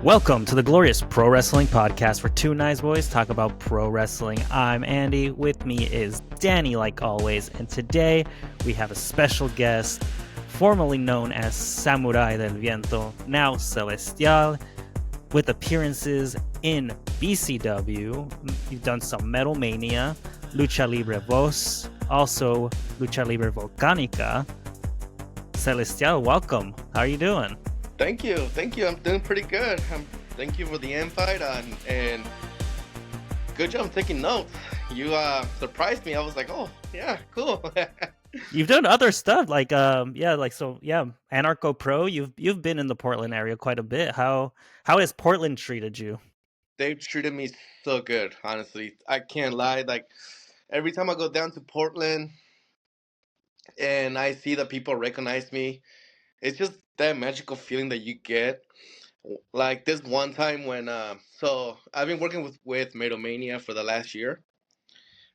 Welcome to the Glorious Pro Wrestling Podcast, where two nice boys talk about pro wrestling. I'm Andy. With me is Danny, like always. And today we have a special guest, formerly known as Samurai del Viento, now Celestial, with appearances in BCW. You've done some Metal Mania, Lucha Libre Voz, also Lucha Libre Volcánica. Celestial, welcome. How are you doing? Thank you. I'm doing pretty good. Thank you for the invite and good job taking notes. You surprised me. I was like, oh yeah, cool. You've done other stuff like Anarcho Pro. You've been in the Portland area quite a bit. How has Portland treated you? They've treated me so good, honestly. I can't lie. Like every time I go down to Portland and I see that people recognize me, it's just that magical feeling that you get. Like this one time when so I've been working with Medomania for the last year,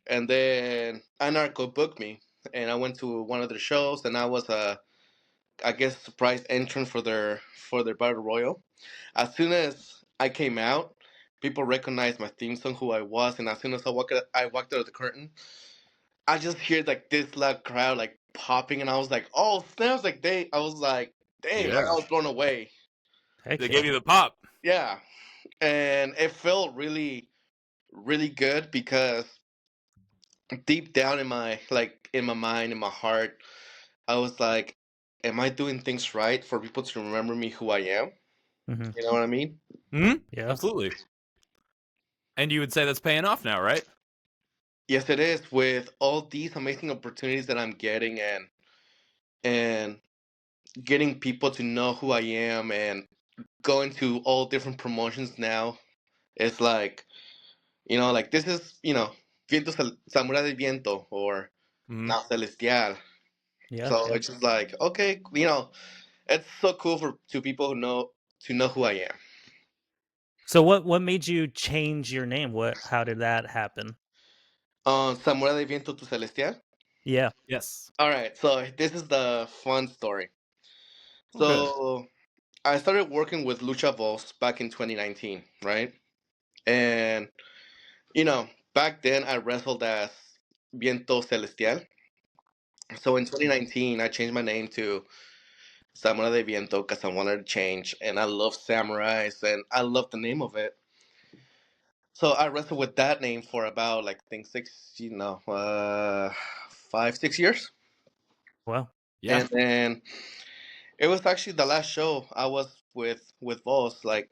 and then Anarcho booked me, and I went to one of their shows, and I was I guess surprise entrant for their battle royal. As soon as I came out, people recognized my theme song, who I was, and as soon as I walked out of the curtain, I just hear like this loud crowd like popping, and I was like, oh snaps! I was like, dang, like I was blown away. They gave you the pop. Yeah, and it felt really, really good because deep down in my mind, in my heart, I was like, am I doing things right for people to remember me who I am? Mm-hmm. You know what I mean? Mm-hmm. Yeah, Absolutely. And you would say that's paying off now, right? Yes, it is. With all these amazing opportunities that I'm getting and getting people to know who I am and going to all different promotions now, it's like, like this is, Samurai del Viento or now Celestial. yeah. So it's just like, okay, it's so cool for to people to know who I am. So what made you change your name? How did that happen? Samurai del Viento to Celestial. Yeah. Yes. All right, so this is the fun story. Okay. So I started working with Lucha Voz back in 2019, right? And back then I wrestled as Viento Celestial. So in 2019, I changed my name to Samurai del Viento because I wanted to change, and I love samurais, and I love the name of it. So I wrestled with that name for about like I think 5, 6 years, Well. Yeah. and then it was actually the last show I was with Voss. Like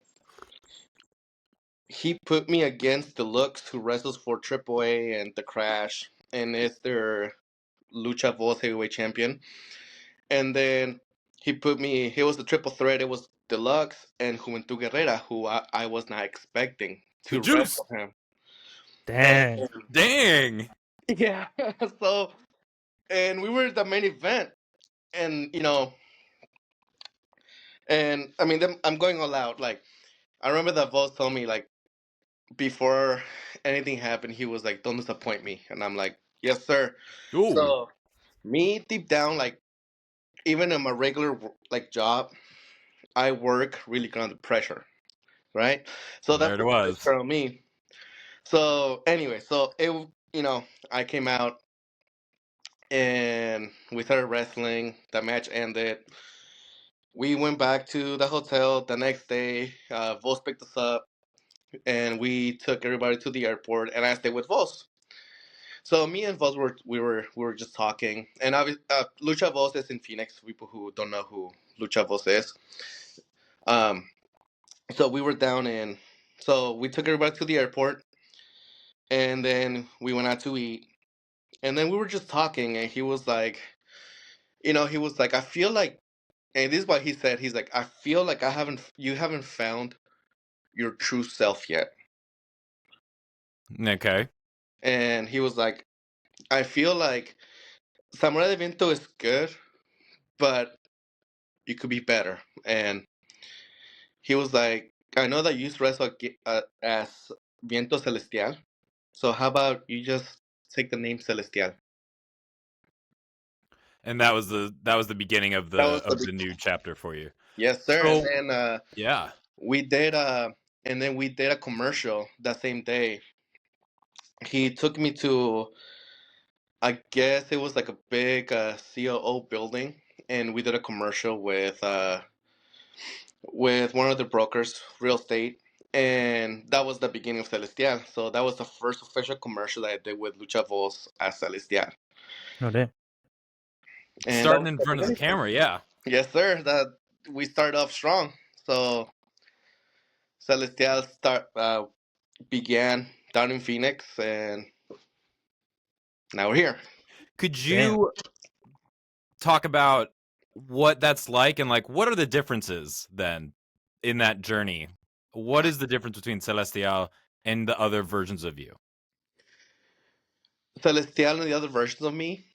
he put me against the Lux, who wrestles for AAA and the Crash, and is their Lucha Voz heavyweight champion. And then he was the triple threat. It was Deluxe and Juventud Guerrera, who I was not expecting The to juice. wrestle him. Dang. And Dang. yeah, so and we were the main event, and and I mean, I'm going all out. Like I remember that Voss told me like before anything happened, he was like, "Don't disappoint me," and I'm like, "Yes, sir." Ooh. So me deep down, like even in my regular like job, I work really good under pressure, right? So There that's it what the was. pressure on me. So anyway, so I came out and we started wrestling. The match ended. We went back to the hotel the next day. Vos picked us up, and we took everybody to the airport, and I stayed with Vos. So me and Vos we were just talking, and Lucha Vos is in Phoenix. For people who don't know who Lucha Vos is, um, so we were down in. So we took everybody to the airport, and then we went out to eat, and then we were just talking, and he was like, I feel like, and this is what he said. He's like, I feel like you haven't found your true self yet. Okay. And he was like, I feel like Samurai de Viento is good, but you could be better. And he was like, I know that you used to wrestle as Viento Celestial, so how about you just take the name Celestial? And that was the beginning of That was the new chapter for you. yes, sir. So And then yeah. We did and then we did a commercial that same day. He took me to, I guess it was like a big COO building, and we did a commercial with one of the brokers, real estate, and that was the beginning of Celestial. So that was the first official commercial that I did with Lucha Voz as Celestial, Oh, damn. and that Starting was in the front of the beginning. camera, yeah. Yes, sir. That we started off strong. So Celestial began down in Phoenix, and now we're here. Could Damn. you talk about what that's like and like what are the differences then in that journey? What is the difference between Celestial and the other versions of you? Celestial and the other versions of me.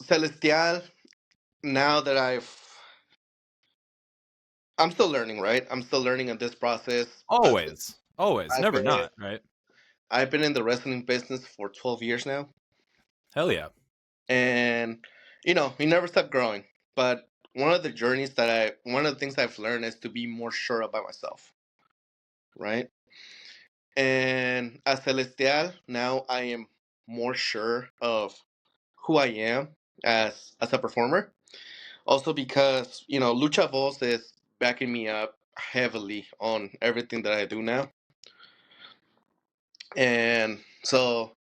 Celestial, now that I'm still learning, right? I'm still learning in this process. Always, I've never been not, right? I've been in the wrestling business for 12 years now, Hell yeah. and you never stop growing. But one of the things I've learned is to be more sure about myself, right? And as Celestial, now I am more sure of who I am as a performer. Also because, Lucha Voz is backing me up heavily on everything that I do now. And so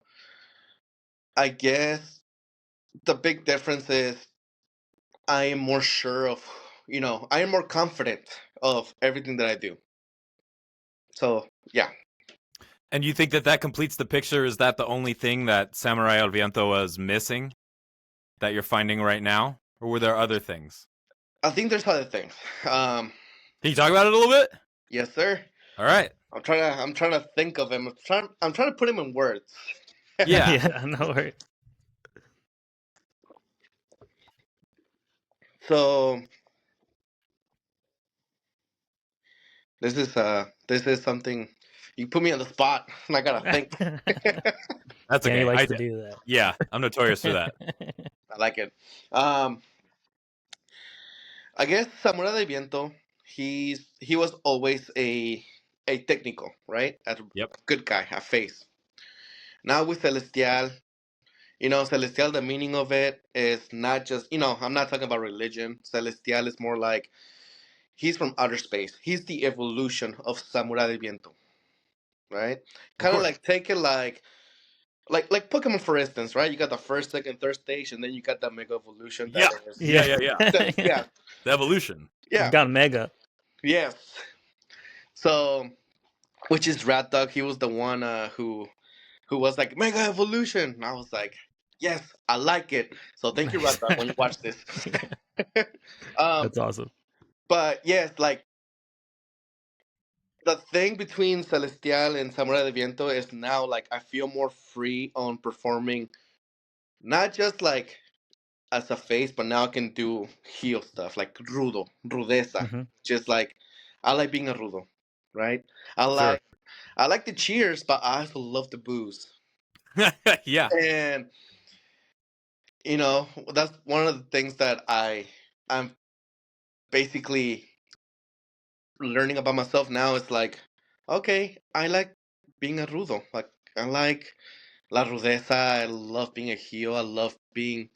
I guess the big difference is I am more sure of, I am more confident of everything that I do. So, yeah. And you think that that completes the picture? Is that the only thing that Samurai del Viento was missing that you're finding right now? Or were there other things? I think there's other things. Can you talk about it a little bit? Yes, sir. All right. I'm trying to think of him. I'm trying to put him in words. Yeah. Yeah, no worries. So this is something you put me on the spot and I gotta think. That's Danny okay. likes to do that. Yeah, I'm notorious for that. I like it. Um, I guess Samurai del Viento. He was always a technical, right? A Yep. good guy, a face. Now with Celestial, Celestial. The meaning of it is not just I'm not talking about religion. Celestial is more like he's from outer space. He's the evolution of Samurai del Viento, right? Of Kind of course. like take it like Pokemon, for instance, right? You got the first, second, third stage, and then you got that mega evolution that Yeah. is Yeah. Celestial. The evolution. Yeah. Got Mega. Yes. So, which is Rat Dog. He was the one who was like Mega Evolution. And I was like, yes, I like it. So thank you, Rat Dog, when you watch this. That's awesome. But yes, like the thing between Celestial and Samurai del Viento is now like I feel more free on performing, not just like as a face, but now I can do heel stuff like rudeza. Hmm. Just like I like being a rudo, right? I Sure. like I like the cheers, but I also love the booze. Yeah. And that's one of the things that I'm basically learning about myself now. Is like, okay, I like being a rudo. Like I like la rudeza. I love being a heel. I love being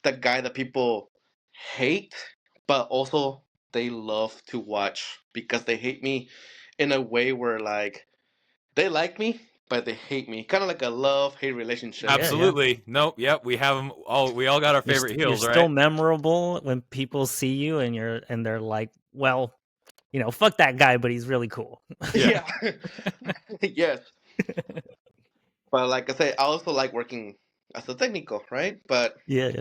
the guy that people hate, but also they love to watch because they hate me in a way where like they like me, but they hate me. Kind of like a love hate relationship. Yeah. Absolutely. Nope. Yep. We have them all. We all got our favorite You're heels, still right? memorable when people see you and they're like, well, fuck that guy, but he's really cool. Yeah. Yeah. Yes. But like I say, I also like working as a technical, right? But Yeah.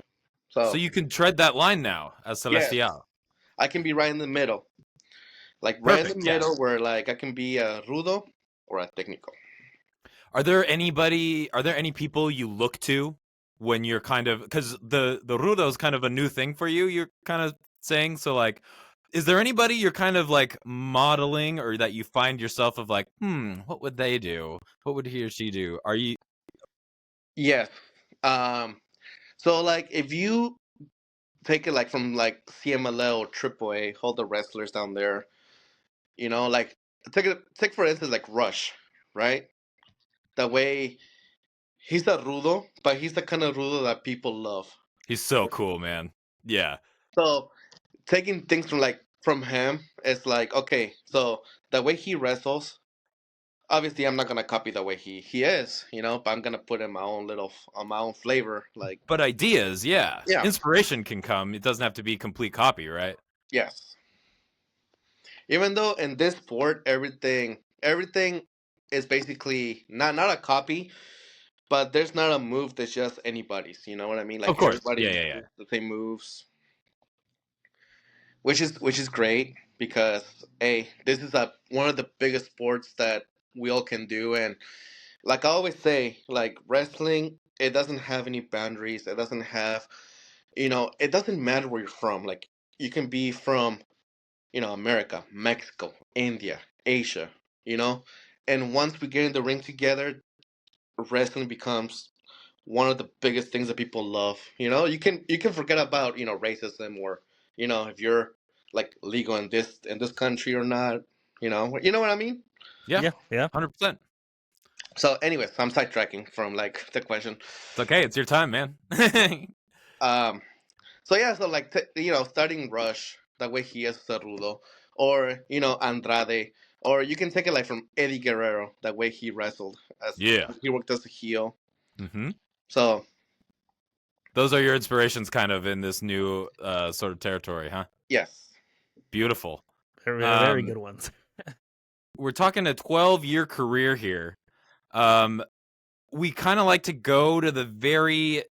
So you can tread that line now as yes, Celestial. I can be right in the middle. Like right in the Perfect. Yeah. middle where like I can be a rudo or a technical. Are there any people you look to when you're kind of, because the rudo is kind of a new thing for you, you're kind of saying, so like, is there anybody you're kind of like modeling or that you find yourself of like, what would they do? What would he or she do? Are you? Yes. So like if you take it like from like CMLL or AAA, all the wrestlers down there. Like take for instance like Rush, right? The way he's a rudo, but he's the kind of rudo that people love. He's so cool, man. Yeah. So taking things from him is like, okay, so the way he wrestles, obviously I'm not gonna copy the way he is, but I'm gonna put in my own on my own flavor. Like, But ideas, yeah. yeah, Inspiration can come. It doesn't have to be complete copy, right? yes. Even though in this sport everything is basically not a copy, but there's not a move that's just anybody's. You know what I mean? Of Like course. Yeah, everybody yeah, yeah. does the same moves, which is great because hey, this is a one of the biggest sports that we all can do, and like I always say, like wrestling, it doesn't have any boundaries. It doesn't have, it doesn't matter where you're from. Like you can be from, America, Mexico, India, Asia, you know, and once we get in the ring together, wrestling becomes one of the biggest things that people love. You can forget about racism or if you're like legal in this country or not. You know what I mean. Yeah. Yeah. 100%. So, anyways, I'm sidetracking from like the question. It's okay. It's your time, man. Um, so yeah, so like starting Rush the way he is Cerrudo, or Andrade, or you can take it like from Eddie Guerrero the way he wrestled as Yeah. he worked as a heel. Mm-hmm. So Those are your inspirations kind of in this new sort of territory, huh? yes, Beautiful. Very good ones. We're talking a 12-year career here. We kind of like to go to the very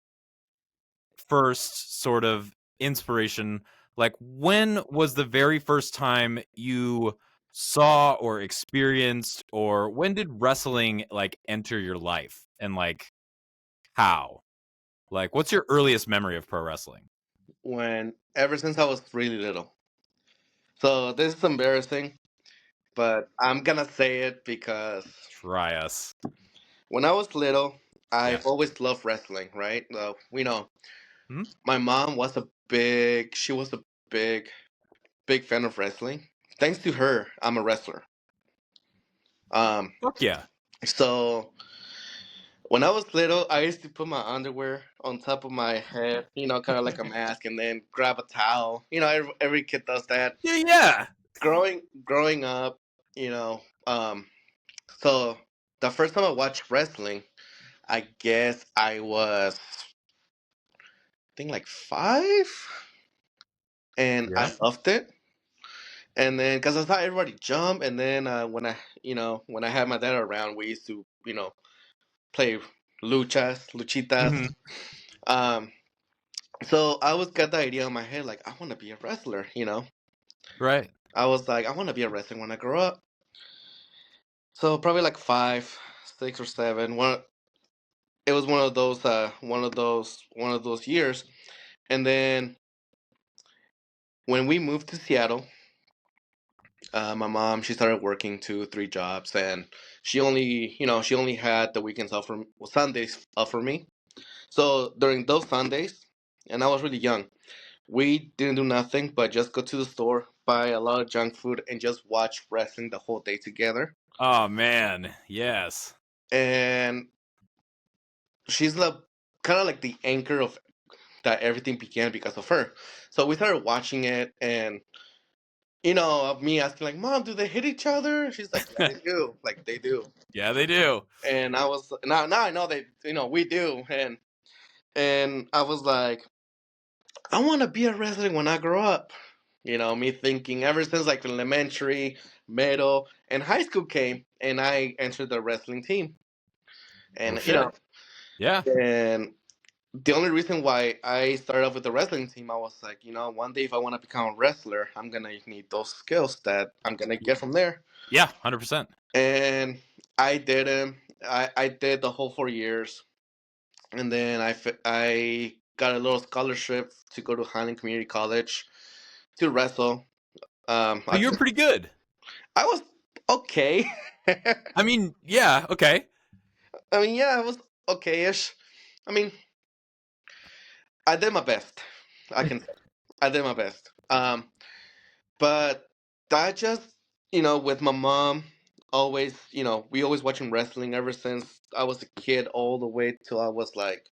first sort of inspiration. Like, when was the very first time you saw or experienced, or when did wrestling like enter your life, and like how? Like, what's your earliest memory of pro wrestling? when ever since I was really little. So this is embarrassing, but I'm gonna say it because Try us. when I was little, Yeah. I've always loved wrestling. Right? Hmm? My mom was she was a big big fan of wrestling. Thanks to her, I'm a wrestler. Um, Fuck yeah. so when I was little, I used to put my underwear on top of my head, kind of like a mask, and then grab a towel. Every kid does that. Yeah, yeah. Growing up, you know, um, so the first time I watched wrestling, I guess I was, I think like 5, and Yeah. I loved it. And then, because I saw everybody jump, and then when I had my dad around, we used to, play luchitas. Hmm. Um, so I was got the idea in my head, like I want to be a wrestler. Right. I was like, I want to be a wrestler when I grow up. So probably like 5, 6, or 7. It was one of those years, and then when we moved to Seattle, my mom, she started working 2, 3 jobs, and she only had the weekends off for Sundays off for me. So during those Sundays, and I was really young, we didn't do nothing but just go to the store, buy a lot of junk food, and just watch wrestling the whole day together. Oh man. Yes. And she's like kind of like the anchor of that everything began because of her. So we started watching it, and of me asking like, "Mom, do they hit each other?" She's like, "Yeah, they do. Like they do." Yeah, they do. And I was now I know they we do, and I was like, I want to be a wrestler when I grow up. Me thinking ever since like elementary, middle, and high school came, and I entered the wrestling team. Oh And shit. Yeah. and the only reason why I started off with the wrestling team, I was like, one day if I want to become a wrestler, I'm gonna need those skills that I'm gonna get from there. Yeah. 100%. And I did them. I did the whole 4 years, and then I got a little scholarship to go to Highland Community College to wrestle. Oh, you're pretty good. I was okay. I mean, yeah. Okay. I mean, yeah, I was okay-ish. I mean, I did my best. I can say. I did my best. But that just, with my mom, always, we always watching wrestling ever since I was a kid, all the way till I was like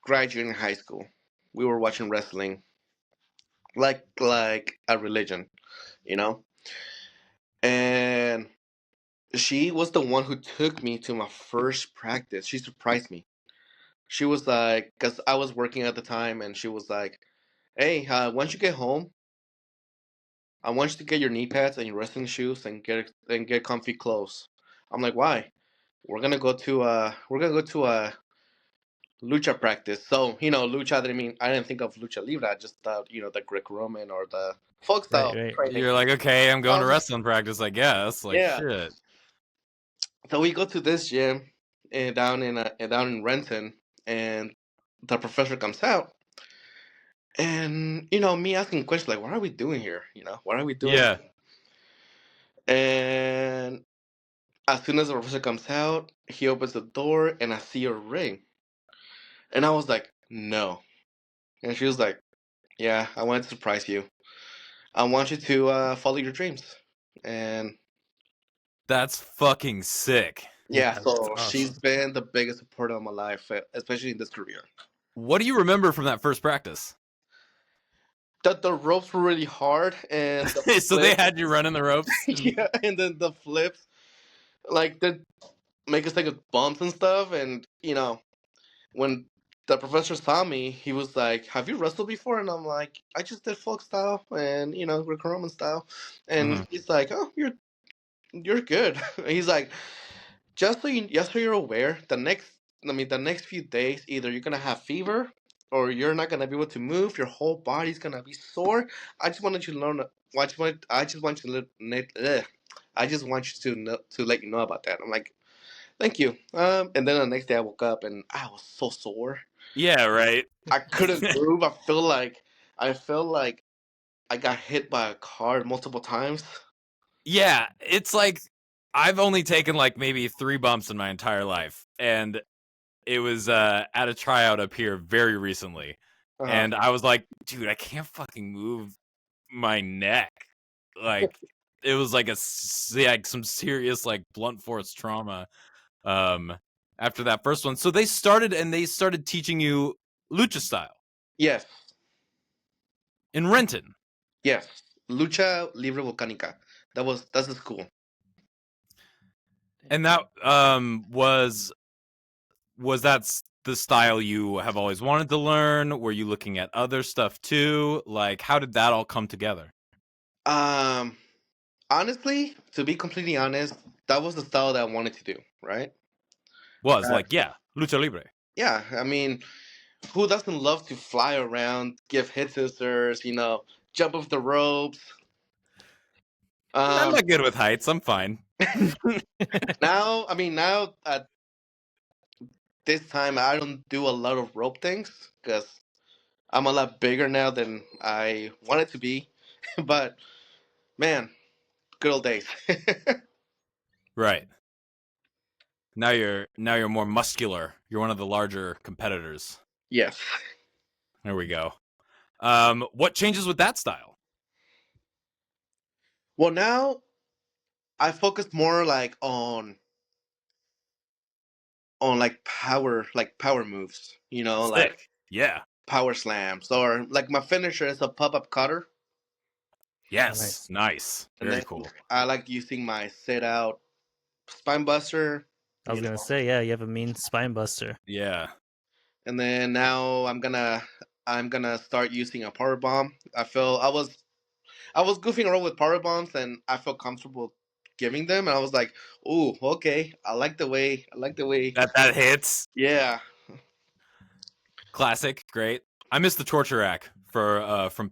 graduating high school. We were watching wrestling like a religion, you know. And she was the one who took me to my first practice. She surprised me. She was like, because I was working at the time, and she was like, "Hey, once you get home, I want you to get your knee pads and your wrestling shoes and get comfy clothes." I'm like, "Why?" We're gonna go to a lucha practice. So lucha. I didn't think of lucha libre. I just thought the Greco-Roman or the folk Right, style right. training. You're like, okay, I'm going to Um, wrestling practice, I guess. Like, yeah. shit. So we go to this gym down in Renton, and the professor comes out, and me asking questions like, "What are we doing here? What are we doing?" Yeah. And as soon as the professor comes out, he opens the door, and I see a ring, and I was like, "No," and she was like, "Yeah, I wanted to surprise you. I want you to follow your dreams," and That's fucking sick. yeah, That's so awesome. she's been the biggest supporter of my life, especially in this career. What do you remember from that first practice? That the ropes were really hard, and the So they flips, had you running the ropes? And yeah, and then the flips, like they make us take bumps and stuff, and when the professor saw me, he was like, "Have you wrestled before?" And I'm like, "I just did folk style and Greco-Roman style," and Mhm. he's like, "Oh, you're good." He's like, just so you're aware, the next few days, either you're gonna have fever or you're not gonna be able to move. Your whole body's gonna be sore. I just wanted you to learn. I just want you to I just want you to let you know about that. I'm like, thank you. And then the next day I woke up and I was so sore. Yeah, right. I couldn't move. I felt like I got hit by a car multiple times. Yeah, it's like I've only taken like maybe 3 bumps in my entire life, and it was at a tryout up here very recently. Uh-huh. And I was like, dude, I can't fucking move my neck. Like it was like like some serious like blunt force trauma um after that first one. So they started teaching you lucha style Yes, in Renton. yes. Lucha Libre Volcánica. That's the school. And that was the style you have always wanted to learn? Were you looking at other stuff too? Like how did that all come together? Um, Honestly, to be completely honest, that was the style that I wanted to do. Right? Was Uh, like, yeah, lucha libre. yeah. I mean, who doesn't love to fly around, give hit scissors, jump off the ropes? I'm Um, not good with heights. I'm fine. now at this time, I don't do a lot of rope things because I'm a lot bigger now than I wanted to be. But man, good old days. Right. Now you're more muscular. You're one of the larger competitors. Yes. There we go. What changes with that style? Well, now I focus more like on like power moves. Like Sick. Yeah. power slams, or like my finisher is a pop-up cutter, Yes. Nice. Nice. and Very then cool. I like using my sit out spine buster. I was You gonna know, say, yeah, you have a mean spine buster. Yeah. and then now I'm gonna start using a power bomb. I was goofing around with power bombs, and I felt comfortable giving them, and I was like, "Ooh, okay, I like the way." That hits. Yeah, Classic. Great. I miss the torture rack from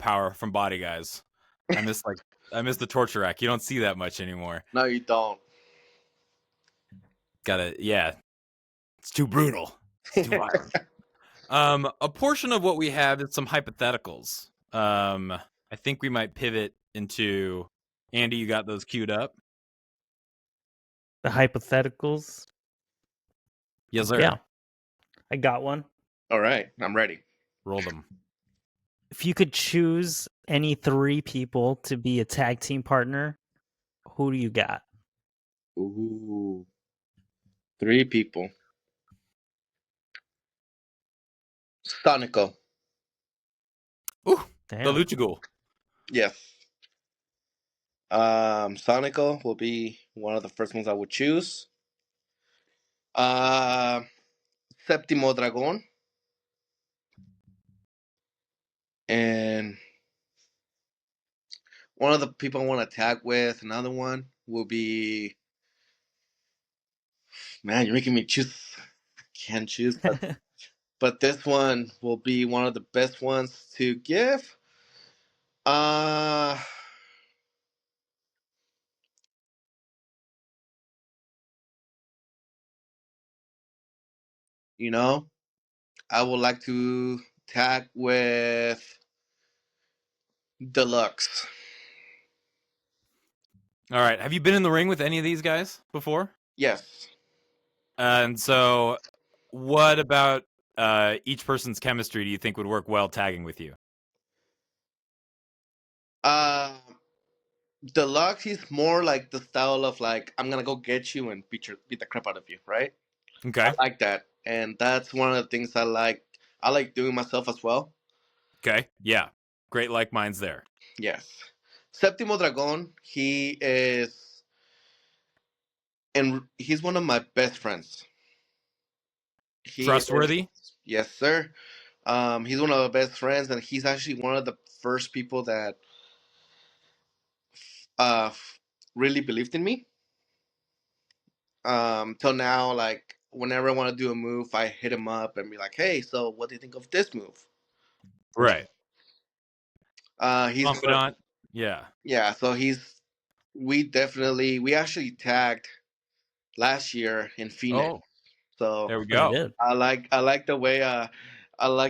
Body Guys. I miss like I miss the torture rack. You don't see that much anymore. no, you don't. Yeah. It's too brutal. It's too violent. A portion of what we have is some hypotheticals. I think we might pivot into Andy. You got those queued up? The hypotheticals. Yes, sir. Yeah, I got one. All right, I'm ready. Roll them. If you could choose any 3 people to be a tag team partner, who do you got? Ooh, 3 people. Sonico. Ooh, the Damn. Lucha Ghoul. Yes. Sonico will be one of the first ones I would choose. Uh, Séptimo Dragón. And one of the people I want to tag with, another one will be. Man, you're making me choose. I can't choose, but this one will be one of the best ones to give. Uh, you know, I would like to tag with Deluxe. All right. Have you been in the ring with any of these guys before? Yes. And so, what about each person's chemistry do you think would work well tagging with you? Uh, Deluxe, he's more like the style of like I'm gonna go get you and beat the crap out of you, right? I Okay. like that, and that's one of the things I like. I like doing myself as well. Okay. Yeah. Great like minds there. Yes. Séptimo Dragón, he is, and he's one of my best friends. He is, Trustworthy. yes, sir. He's one of my best friends, and he's actually one of the first people that uh really believed in me. Till now, like whenever I want to do a move, I hit him up and be like, "Hey, so what do you think of this move?" Right. Right. He's one of, Confidant. Yeah. yeah. So we actually tagged last year in Phoenix. Oh, So there we Oh, you go. did? I like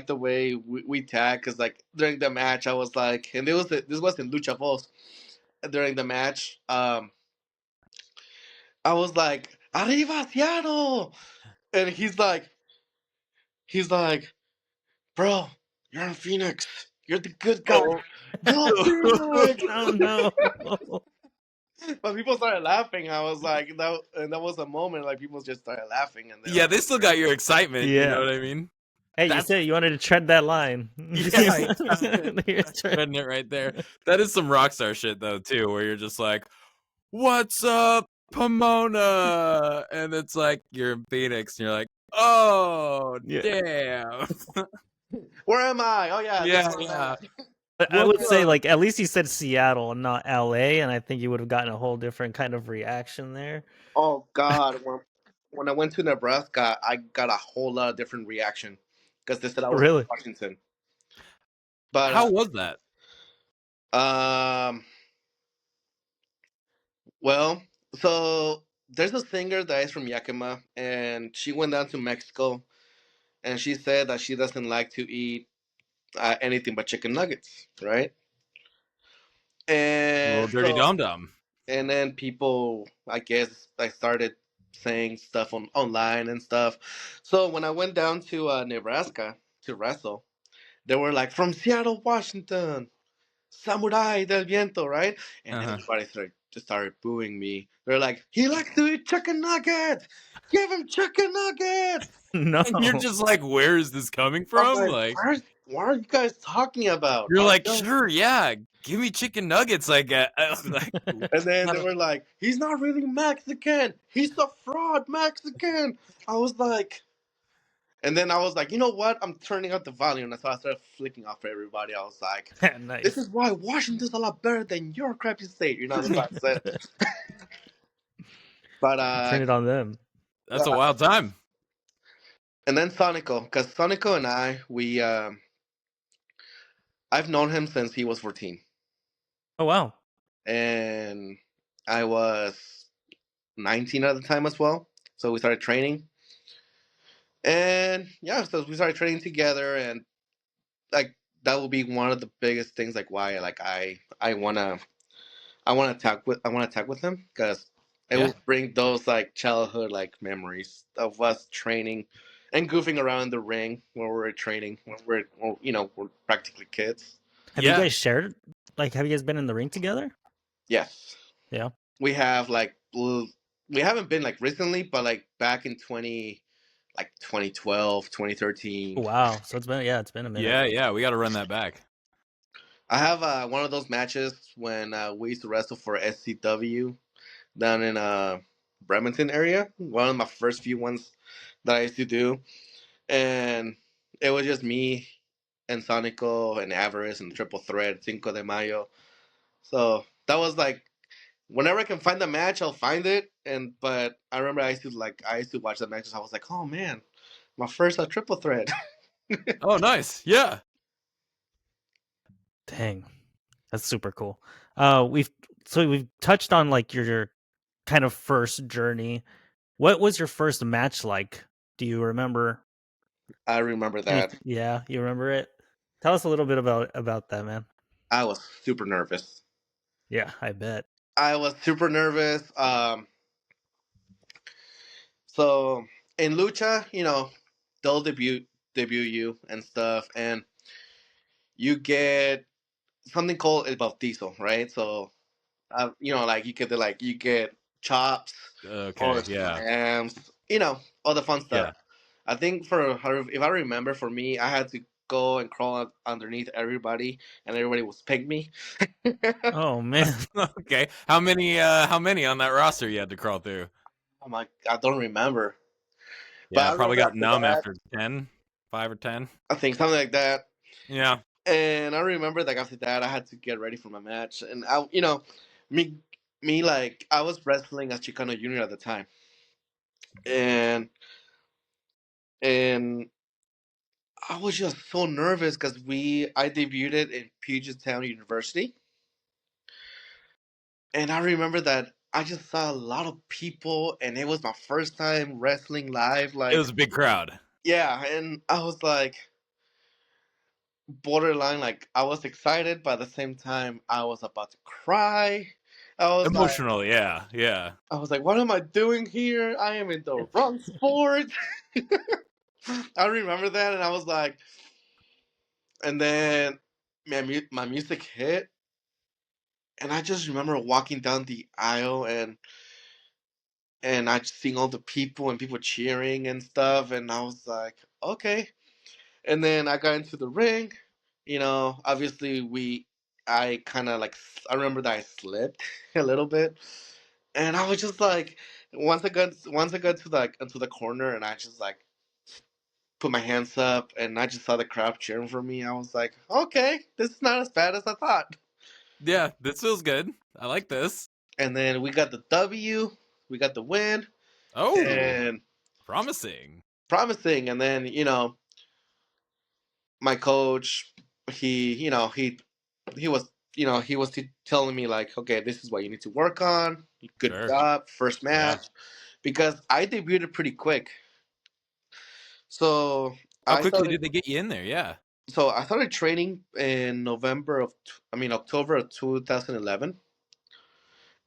the way we tag because like during the match I was like, and this was in Lucha Falls during the match. I was like, "Arriba, Seattle!" And he's like, "Bro, you're in Phoenix. You're the good guy. Oh. Go Phoenix!" Oh, no. But people started laughing. I was like, that was a moment like people just started laughing, and Yeah, they still got your excitement. You know Yeah. what I mean? Hey, you That's said you wanted to tread that line. yeah, You're trying- treading it right there. That is some rock star shit though too, where you're just like, "What's up, Pomona?" And it's like you're in Phoenix, and you're like, "Oh, Yeah. damn." Where am I? Oh yeah, this Yeah, is where I'm yeah. at. I would What's say, up? like, at least you said Seattle and not LA, and I think you would have gotten a whole different kind of reaction there. Oh God, when I went to Nebraska, I got a whole lot of different reaction because they said I was from Really? Washington. How But was that? well, so there's a singer that is from Yakima, and she went down to Mexico, and she said that she doesn't like to eat anything but chicken nuggets, right? Little And dirty so, dum dum. and then people, I guess, I started saying stuff online and stuff. So when I went down to Nebraska to wrestle, they were like from Seattle, Washington, Samurai del Viento, right? And Uh-huh. everybody just started booing me. They're like, he likes to eat chicken nuggets. Give him chicken nuggets. No. And you're just like, where is this coming I'm from? like, Like, what are you guys talking about? you're I'm like, like, sure, yeah, give me chicken nuggets. Like, like and then they were like, he's not really Mexican. He's a fraud Mexican. I was like, and then I was like, you know what? I'm turning up the volume. And so I started flicking off everybody. I was like, this Nice. is why Washington's a lot better than your crappy state. You know, that's what I said. But Turn it on them. that's a wild time. and then Sonico, because Sonico and I've known him since he was 14, Oh, wow. and I was 19 at the time as well. So we started training, and yeah, so we started training together, and like that will be one of the biggest things, like why like I want to tag with him because it Yeah. will bring those like childhood like memories of us training and goofing around in the ring when we're training, when we're practically kids. Have you Yeah. guys shared? Like, have you guys been in the ring together? Yes, Yeah. we have we haven't been like recently, but like back in 2012, 2013. Wow. So it's been a minute. Yeah. We got to run that back. I have one of those matches when we used to wrestle for SCW down in Bremerton area. One of my first few ones that I used to do, and it was just me and Sonico and Avarice and Triple Threat, Cinco de Mayo. So that was like whenever I can find the match, I'll find it. But I remember I used to watch the matches. I was like, oh man, my first Triple Threat. Oh, nice. Yeah. Dang, that's super cool. We've touched on like your kind of first journey. What was your first match like? Do you remember I remember that. anything? Yeah, you remember it. Tell us a little bit about that, man. I was super nervous. Yeah, I bet. I was super nervous. So in lucha, they'll debut you and stuff, and you get something called el bautizo, right? So like you get chops or Okay. Yeah. slams, all the fun stuff. Yeah. I think for her, if I remember, for me, I had to go and crawl underneath everybody, and everybody was pick me. Oh man. Okay. How many on that roster you had to crawl through? Oh my, I don't remember, but Yeah, I probably remember got after numb that, after 10, 5 or 10. I think something like that. Yeah. And I remember like after that, I had to get ready for my match, and me, like I was wrestling as Chicano Junior at the time, and and I was just so nervous because I debuted in Puget Sound University, and I remember that I just saw a lot of people, and it was my first time wrestling live. It Like, was a big crowd. yeah, and I was like borderline, like I was excited, but at the same time, I was about to cry. I was like, Emotional, yeah. Yeah. what am I doing here? I am in the wrong sport. I remember that, and I was like, and then my music hit, and I just remember walking down the aisle and I just seeing all the people and people cheering and stuff, and I was like, okay. And then I got into the ring. Obviously I kind of like I remember that I slipped a little bit, and I was just like, once I got to like into the corner, and I just like put my hands up, and I just saw the crowd cheering for me. I was like, okay, this is not as bad as I thought. Yeah, this feels good. I like this. And then we got the W, we got the win, Oh, and promising. promising. And then my coach, he was telling me like, okay, this is what you need to work on. Good Sure. job, first Yeah. match, because I debuted pretty quick. So How I quickly started. did they get you in there? Yeah. So I started training in October of 2011,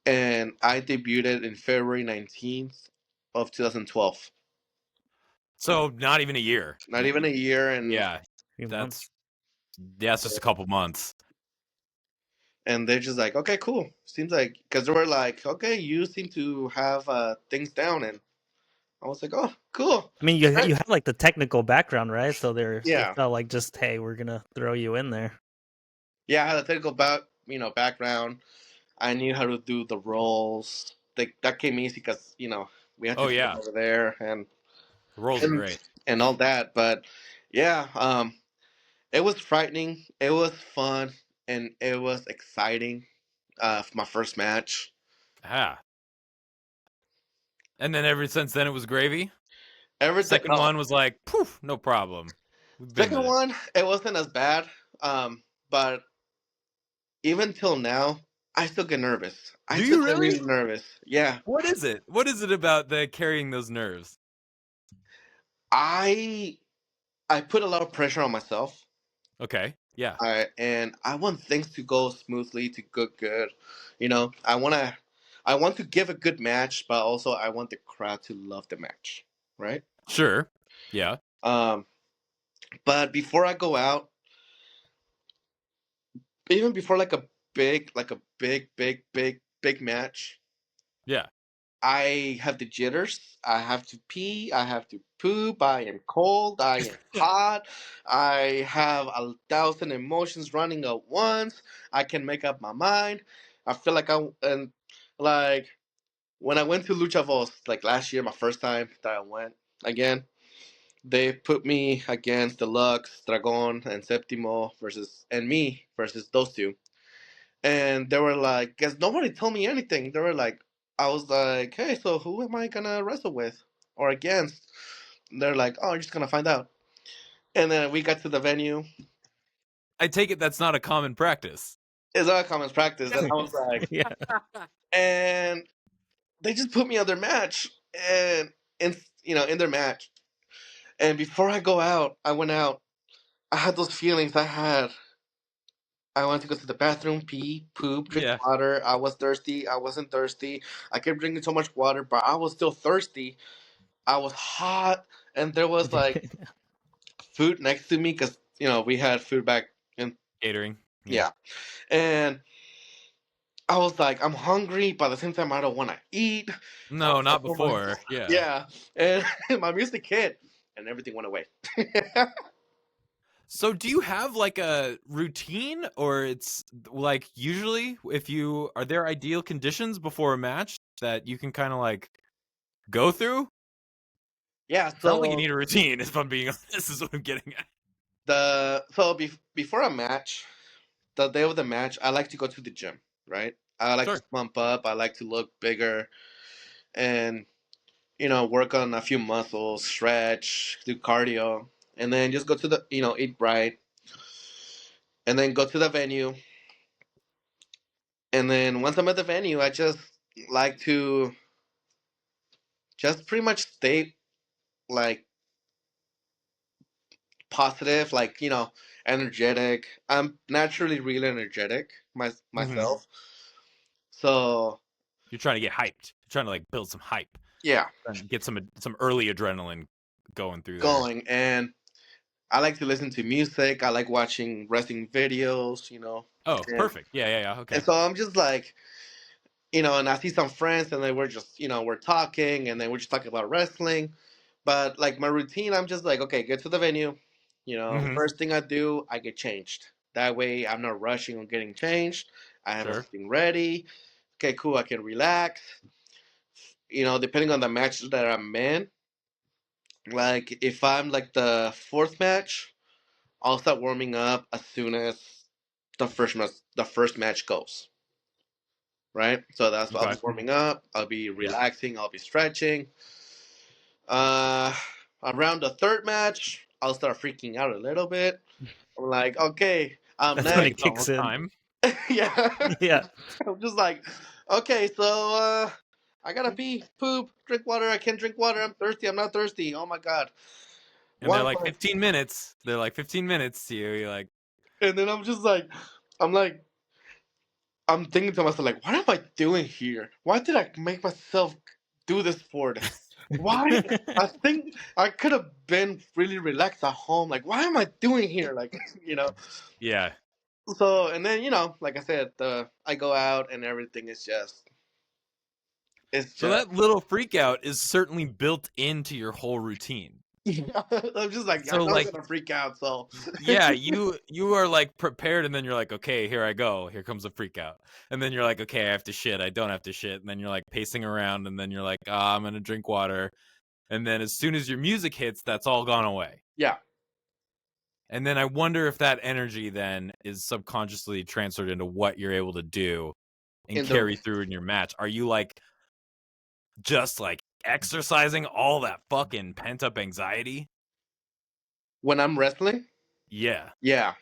and I debuted in February 19th of 2012. So not even a year. Not even a year, and Yeah. Few months. It's just a couple months. they're just like, okay, cool. Seems like because they were like, okay, you seem to have things down, and I was like, oh, cool. I mean, you have like the technical background, right? So they Yeah, felt like just, hey, we're gonna throw you in there. yeah. I had a technical background. I knew how to do the rolls. That came easy because we had to Oh do them yeah. over there The rolls are and great. and all that. But yeah, it was frightening. It was fun, and it was exciting. For my first match. Ah. And then ever since then it was gravy. Everything. Second No, one was like, poof, no problem. We've been second there. one, it wasn't as bad. But even till now, I still get nervous. I Do still you get really? really nervous. Yeah, What is it? What is it about the carrying those nerves? I I put a lot of pressure on myself. Okay. Yeah. I want things to go smoothly, to go good. I want to give a good match, but also I want the crowd to love the match. right? Sure. Yeah. Um, but before I go out, even before like a big match, Yeah. I have the jitters. I have to pee. I have to poop. I am cold. I am hot. I have 1,000 emotions running at once. I can make up my mind. I feel like and like when I went to Lucha Voz like last year, my first time that I went again, they put me against Deluxe, Dragon, and Septimo and me versus those two. And they were like, guess nobody told me anything. They were like, I was like, hey, so who am I gonna wrestle with or against? They're like, oh, you're just gonna find out. And then we got to the venue. I take it that's not a common practice. It's our common practice, and I was like, Yeah. and they just put me on their match, and in their match. And before I go out, I went out. I had those feelings I had. I wanted to go to the bathroom, pee, poop, drink Yeah. water. I was thirsty. I wasn't thirsty. I kept drinking so much water, but I was still thirsty. I was hot, and there was like food next to me because we had food back in. Catering. Yeah, and I was like, I'm hungry, but at the same time, I don't want to eat. I No, was like, not oh my before. god, Yeah. yeah, and my music hit, and everything went away. So do you have like a routine, or it's like usually if you are there ideal conditions before a match that you can kind of like go through? Yeah, Sounds like you so need a routine, if I'm being honest, is what I'm getting at. before a match, the day of the match, I like to go to the gym, right? I like to Sure. pump up. I like to look bigger, and work on a few muscles, stretch, do cardio, and then just go to the, eat right, and then go to the venue. And then once I'm at the venue, I just like to just pretty much stay like positive, like, energetic. I'm naturally really energetic Mm-hmm. myself. So, You're trying to get hyped. You're trying to like build some hype yeah, and get some early adrenaline going through there. going. And I like to listen to music. I like watching wrestling videos, Oh, and perfect. Yeah. and Okay. so I'm just like, and I see some friends, and then we're just, we're talking, and then we're just talking about wrestling. But like my routine, I'm just like, okay, get to the venue. Mm-hmm. First thing I do, I get changed. That way, I'm not rushing on getting changed. I have Sure. everything ready. Okay, cool. I can relax. Depending on the match that I'm in. Like if I'm like the fourth match, I'll start warming up as soon as the first match goes. Right? So that's I'll Okay. be warming up. I'll be Yeah. relaxing. I'll be stretching. Uh, Around the third match, I'll start freaking out a little bit. I'm like, okay, I'm That's when next. it It's kicks almost in. time. Yeah, Yeah. I'm just like, okay, so I gotta pee, poop, drink water. I can't drink water. I'm thirsty. I'm not thirsty. Oh my god. And they're One like point, 15 minutes. They're like 15 minutes to you. You're like, and then I'm like, I'm thinking to myself, like, what am I doing here? Why did I make myself do this for this? Why? I think I could have been really relaxed at home. Like, why am I doing here? Like, you know. yeah. So, and then like I said, I go out and everything is it's So just. that little freak out is certainly built into your whole routine. I'm just like, I So know I'm like gonna freak out. So, yeah, you are like prepared, and then you're like, okay, here I go. Here comes a freak out. And then you're like, okay, I have to shit. I don't have to shit. And then you're like pacing around, and then you're like, I'm gonna drink water. And then as soon as your music hits, that's all gone away. yeah, And then I wonder if that energy then is subconsciously transferred into what you're able to do and in the carry through in your match. Are you like just like exercising all that fucking pent up anxiety? when I'm wrestling, Yeah. yeah,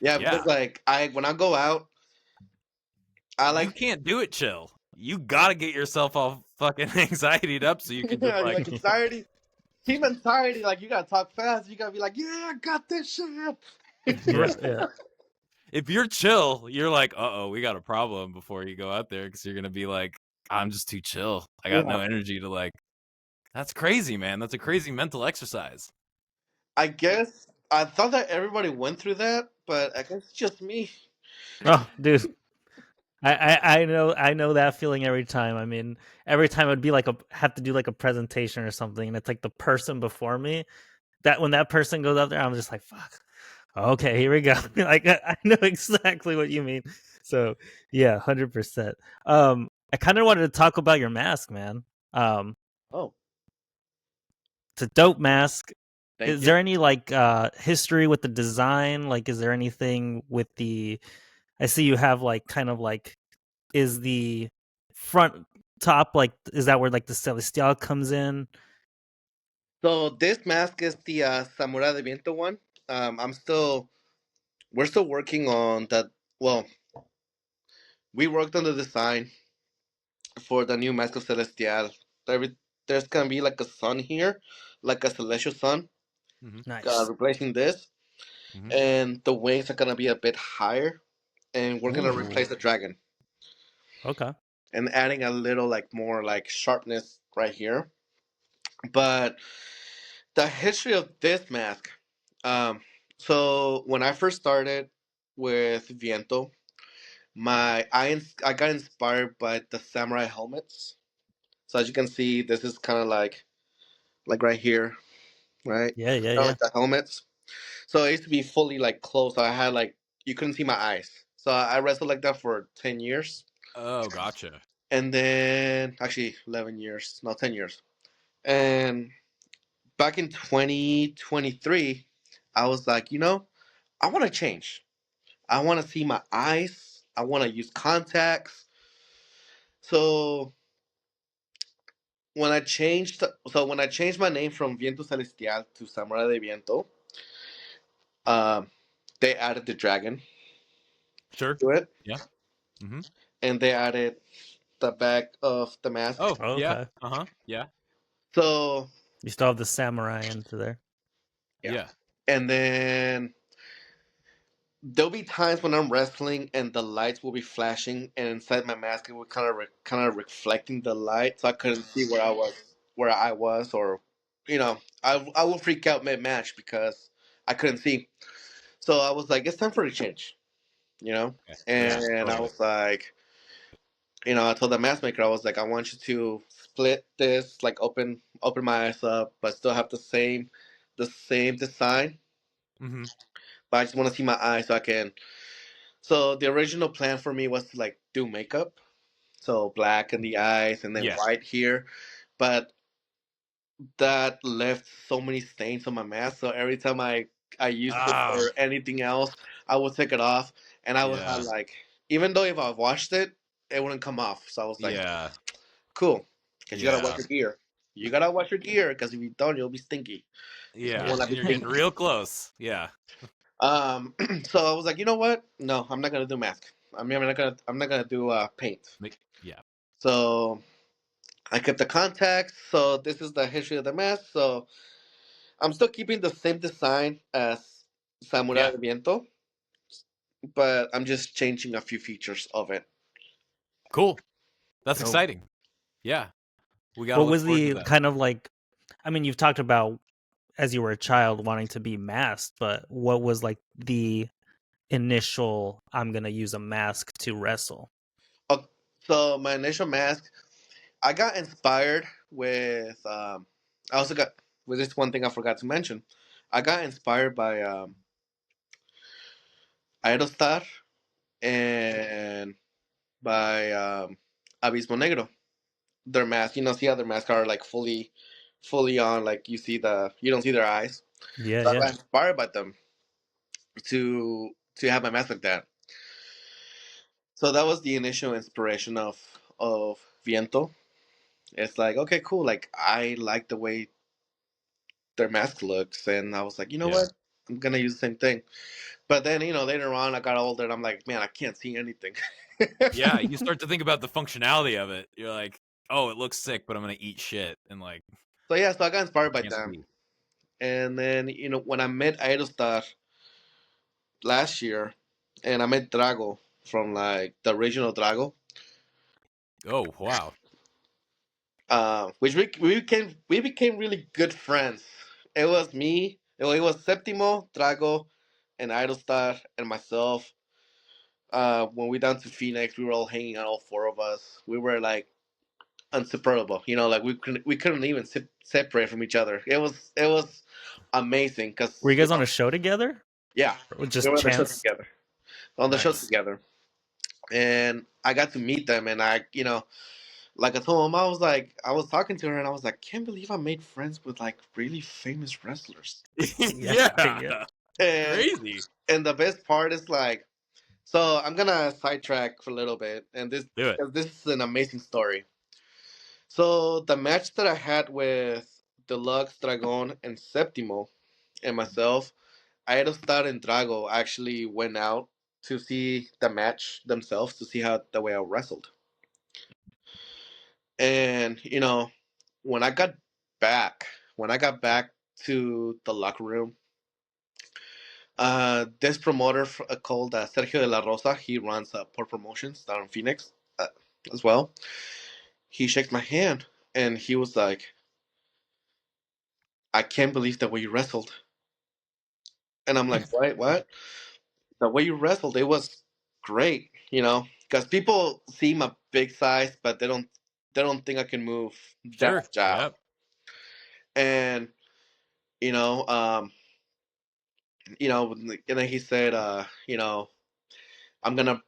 yeah, Yeah. because like when I go out, I You like. can't do it chill. You gotta get yourself all fucking anxietied up so you can just Yeah, like like anxiety, team anxiety. Like you gotta talk fast. You gotta be like, yeah, I got this shit. Yeah. Yeah. if you're chill, you're like, uh-oh, we got a problem before you go out there because you're gonna be like, I'm just too chill. I got Yeah. no energy to like That's crazy, man. That's a crazy mental exercise. I guess I thought that everybody went through that, but I guess it's just me. Oh, dude, I know that feeling every time. I mean, every time it'd be like have to do like a presentation or something, and it's like the person before me. That when that person goes up there, I'm just like, fuck. Okay, here we go. Like I know exactly what you mean. So yeah, 100%. I kind of wanted to talk about your mask, man. Um, Oh, it's a dope mask. thank Is you. there any like history with the design? Like, is there anything with the? I see you have like kind of like is the front top like is that where like the celestial comes in? So this mask is the Samurai del Viento one. I'm still, we're still working on that. Well, we worked on the design for the new mask of Celestial. There's gonna be like a sun here, like a celestial sun, Mm-hmm. Nice. replacing this, Mm-hmm. and the wings are gonna be a bit higher, and we're gonna Ooh. replace the dragon Okay. and adding a little like more like sharpness right here. But the history of this mask, um, so when I first started with Viento, I got inspired by the samurai helmets. So as you can see, this is kind of like right here, right? Yeah, yeah, Kind of yeah. like the helmets. So it used to be fully like closed. So I had like you couldn't see my eyes. So I wrestled like that for 10 years, Oh, gotcha. and then actually 11 years, no 10 years. And back in 2023, I was like, I want to change. I want to see my eyes. I want to use contacts. So when I changed my name from Viento Celestial to Samurai de Viento, um, they added the dragon Sure. to it, Yeah. Mm-hmm. and they added the back of the mask. Oh, Oh, yeah. okay. Uh-huh. Yeah. So You still have the samurai into there. yeah, Yeah. and then there'll be times when I'm wrestling and the lights will be flashing, and inside my mask it will kind of reflecting the light, so I couldn't see where I was, or I will freak out mid match because I couldn't see. So I was like, it's time for a change, you know. Okay. Yeah, And I totally. was like, I told the mask maker, I was like, I want you to split this, like open my eyes up, but still have the same design. Mm-hmm. But I just want to see my eyes so I can. So the original plan for me was to like do makeup, so black in the eyes and then Yeah. white here, but that left so many stains on my mask. So every time I used it Ah. for anything else, I would take it off, and I would have Yeah. like, even though if I washed it, it wouldn't come off. So I was like, Yeah. cool, because you gotta wash Yeah. your gear. You gotta wash your gear because if you don't, you'll be stinky. You Yeah. will not And be you're getting stinky. real close. Yeah. So I was like, you know what? No, I'm not gonna do mask. I mean, I'm not gonna do paint. Yeah. So I kept the contacts. So this is the history of the mask. So I'm still keeping the same design as Samurai Yeah. del Viento, but I'm just changing a few features of it. Cool. That's Dope. exciting. Yeah. We got to What look was forward to the that. kind of like? I mean, you've talked about as you were a child wanting to be masked, but what was like the initial? I'm gonna use a mask to wrestle. Oh, so my initial mask, I got inspired with. I also got with this one thing I forgot to mention. I got inspired by Aerostar and by Abismo Negro. Their mask, see how their masks are like fully on, like you don't see their eyes. Yeah, So I yeah. got inspired by them to have my mask like that. So that was the initial inspiration of Viento. It's like, okay, cool. Like I like the way their mask looks, and I was like, you know Yeah. what? I'm gonna use the same thing. But then, later on, I got older, and I'm like, man, I can't see anything. Yeah. You start to think about the functionality of it. You're like, oh, it looks sick, but I'm going to eat shit. And like, So yeah, so I got inspired by can't them. see. And then, when I met Aerostar last year, and I met Drago from like the original Drago. Oh, wow. which we became really good friends. It was me. It was Septimo, Drago, and Idolstar, and myself. When we down to Phoenix, we were all hanging out, all four of us. We were like inseparable. You know, like we couldn't even separate from each other. It was amazing Were because you guys on a show together? yeah, Or we just were on the show chance? together. On the show Nice. together, and I got to meet them, and like I told mom, I was talking to her, and I was like, can't believe I made friends with like really famous wrestlers. Yeah. Yeah. And Crazy. and the best part is like, so I'm gonna sidetrack for a little bit, and this Do it. because this is an amazing story. So the match that I had with Deluxe, Dragon, and Septimo, and myself, Aerostar and Drago actually went out to see the match themselves to see how the way I wrestled. And when I got back, when I got back to the locker room, this promoter called Sergio de la Rosa, he runs Port Promotions down in Phoenix as well. He shakes my hand and he was like, "I can't believe the way you wrestled." And I'm like, "What? What? The way you wrestled, it was great, because people see my big size, but they don't think I can move that Sure. agile." Yep. And you know, um, and then he said, I'm gonna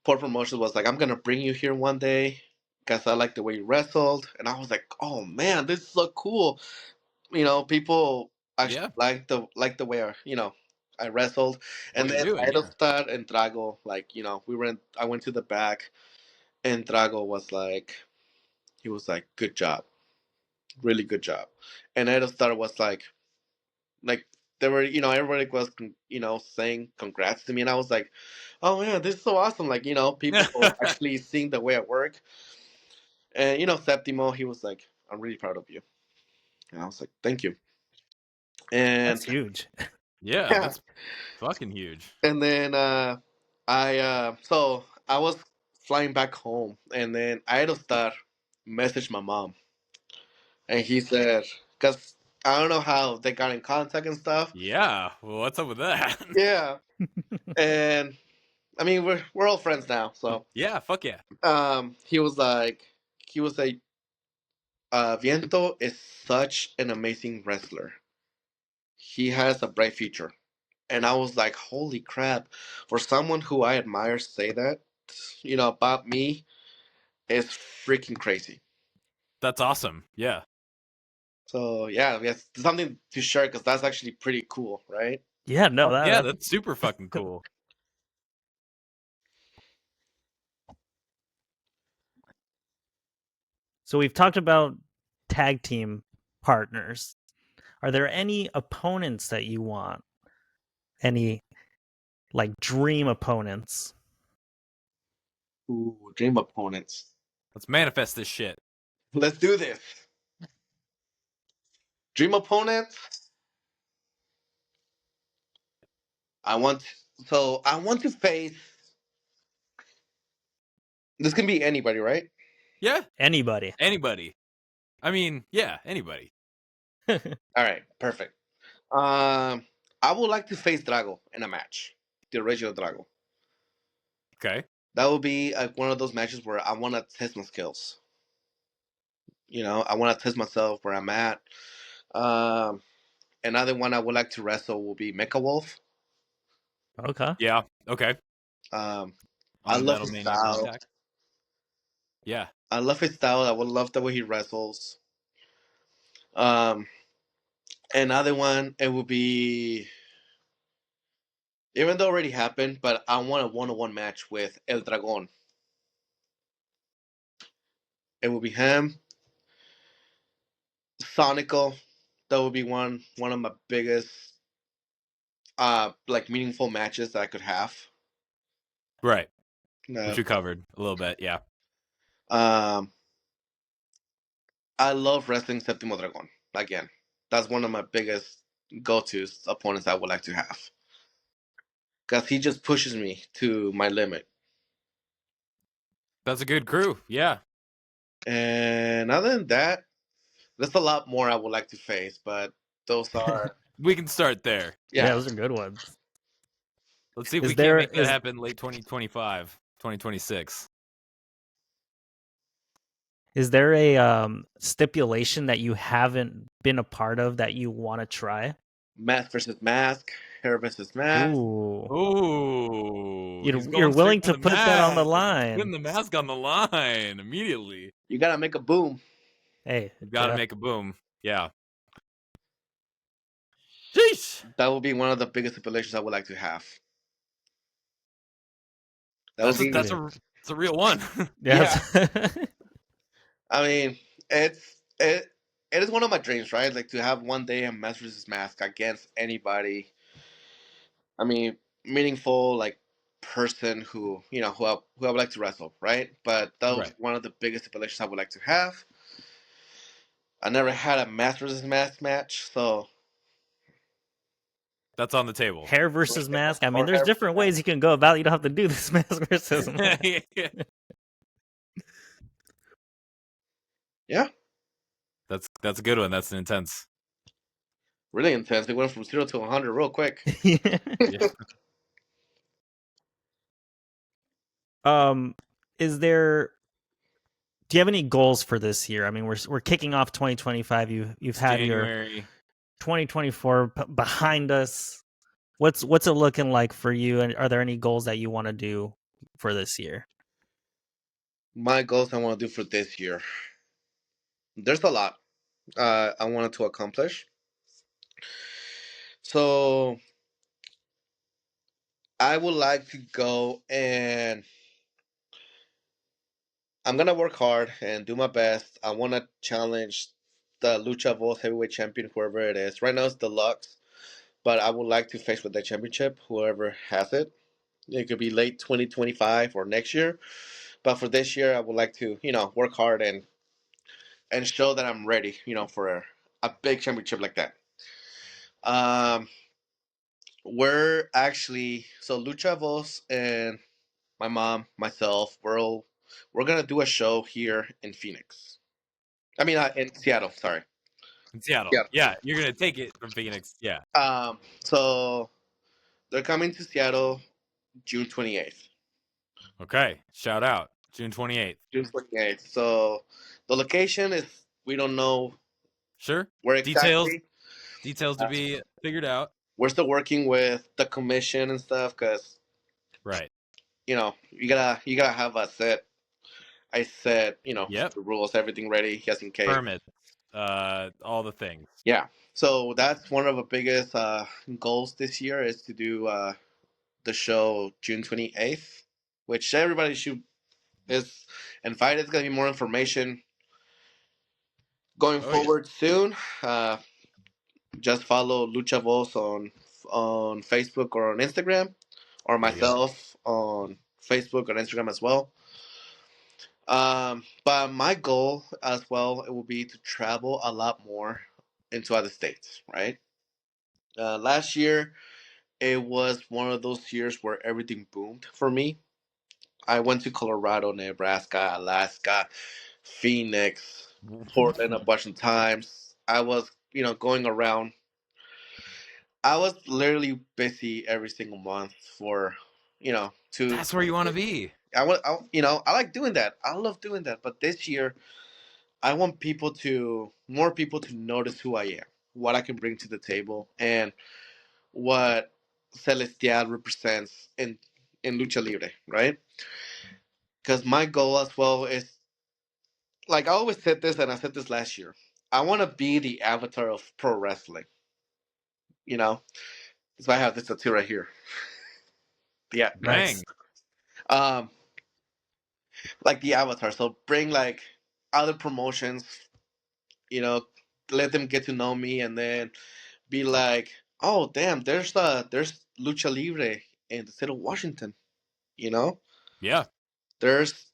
Port Promotions was like, I'm gonna bring you here one day because I like the way you wrestled, and I was like, oh man, this is so cool. People actually Yeah. like the way I wrestled, What and you're then doing. Yeah. Idolstad and Drago, like I went to the back, and Drago was like, he was like, good job, really good job, and Idolstad was like they were, everybody was, saying congrats to me, and I was like, oh man, this is so awesome. Like, people actually seeing the way I work. And Septimo, he was like, I'm really proud of you. And I was like, thank you. That's And huge. Yeah. yeah, That's fucking huge. and then I was flying back home, and then Aerostar messaged my mom, and he said, because I don't know how they got in contact and stuff. Yeah. Well, what's up with that? Yeah, and I mean we're all friends now, so Yeah. Fuck yeah. he was like, Viento is such an amazing wrestler. He has a bright future. And I was like, holy crap. For someone who I admire say that, about me, is freaking crazy. That's awesome. Yeah. So, yeah, yes, something to share because that's actually pretty cool, right? Yeah, no, Yeah. that That's super fucking cool. so we've talked about tag team partners. Are there any opponents that you want? Any like dream opponents? Ooh, dream opponents. Let's manifest this shit. Let's do this. Dream opponents. I want, I want to face, this can be anybody, right? Yeah. Anybody. Anybody. I mean, yeah. Anybody. All right, perfect. I would like to face Drago in a match, the original Drago. Okay. That would be like one of those matches where I want to test my skills. I want to test myself where I'm at. Um, Another one I would like to wrestle will be Mecha Wolf. Okay. Yeah. Okay. Um, On I the love Metal his Mania style. Contact. Yeah. I love his style. I would love the way he wrestles. Um, Another one it would be, even though it already happened, but I want a one-on-one match with El Dragon. It will be him, Sonical. That would be one of my biggest like meaningful matches that I could have. Right. Uh, Which you covered a little bit. Yeah. um, I love wrestling Septimo Dragon. Again, that's one of my biggest go-tos opponents I would like to have because he just pushes me to my limit. That's a good crew. Yeah. And other than that, there's a lot more I would like to face, but those are We can start there. Yeah, yeah. those are good ones. Let's see if Is we can't there make that is happen late 2025, 2026. is there a stipulation that you haven't been a part of that you want to try? Mask versus mask, hair versus mask. Ooh, Ooh, he's you're going straight willing for to the put that on the mask. line? Putting the mask on the line immediately. You gotta make a boom. Hey, You got to yeah. make a boom. Yeah. Sheesh. That will be one of the biggest stipulations I would like to have. That would That's a, be that's a it's a real one. yeah. Yes. I mean, it is one of my dreams, right? Like to have one day a mask versus mask against anybody. I mean, meaningful like person who who I would like to wrestle, right? But that was Right. one of the biggest stipulations I would like to have. I never had a mask versus mask match, so That's on the table. Hair versus mask. I mean, or there's hair versus different ways mask. you can go about it. You don't have to do this mask versus mask. Yeah, That's a good one. That's an intense. really intense. They went from 0 to 100 real quick. Yeah. Yeah. Um, is there? Do you have any goals for this year? I mean, we're kicking off 2025. You've It's had your January. 2024 behind us. What's it looking like for you? And are there any goals that you want to do for this year? My goals I want to do for this year. There's a lot I wanted to accomplish. So I would like to go and I'm gonna work hard and do my best. I want to challenge the Lucha Voz heavyweight champion, whoever it is. Right now it's deluxe, but I would like to face with the championship, whoever has it. It could be late 2025 or next year, but for this year, I would like to, work hard and show that I'm ready, for a big championship like that. Um, we're actually so Lucha Voz and my mom, myself, we're gonna do a show here in Phoenix. I mean, in Seattle. Sorry, In Seattle. Seattle. Yeah, you're gonna take it from Phoenix. Yeah. So they're coming to Seattle June 28th. Okay. Shout out. June 28th. June 28th. So the location is we don't know Sure. where Details exactly. to Uh, be figured out. we're still working with the commission and stuff because Right. you gotta have a set. I said Yep. the rules, everything ready just in case. Permits. All the things. Yeah. So that's one of the biggest goals this year is to do the show June 28th, which everybody should is invited. There's gonna be more information going Oh yeah. forward soon. Just follow Lucha Voz on Facebook or on Instagram, or There you go. myself on Facebook or Instagram as well. But my goal as well it will be to travel a lot more into other states. Right. Last year it was one of those years where everything boomed for me. I went to Colorado, Nebraska, Alaska, Phoenix, Portland a bunch of times. I was, going around. I was literally busy every single month for, to. That's where you want to be. I like doing that. I love doing that. But this year, I want more people to notice who I am, what I can bring to the table, and what Celestial represents in Lucha Libre, right? Because my goal as well is like I always said this, and I said this last year. I want to be the avatar of pro wrestling. You know, that's why I have this tattoo right here. Yeah, Nice. Dang. um, like the avatar. So bring like other promotions. You know, let them get to know me, and then be like, oh damn, there's lucha libre in the state of Washington. You know, Yeah. there's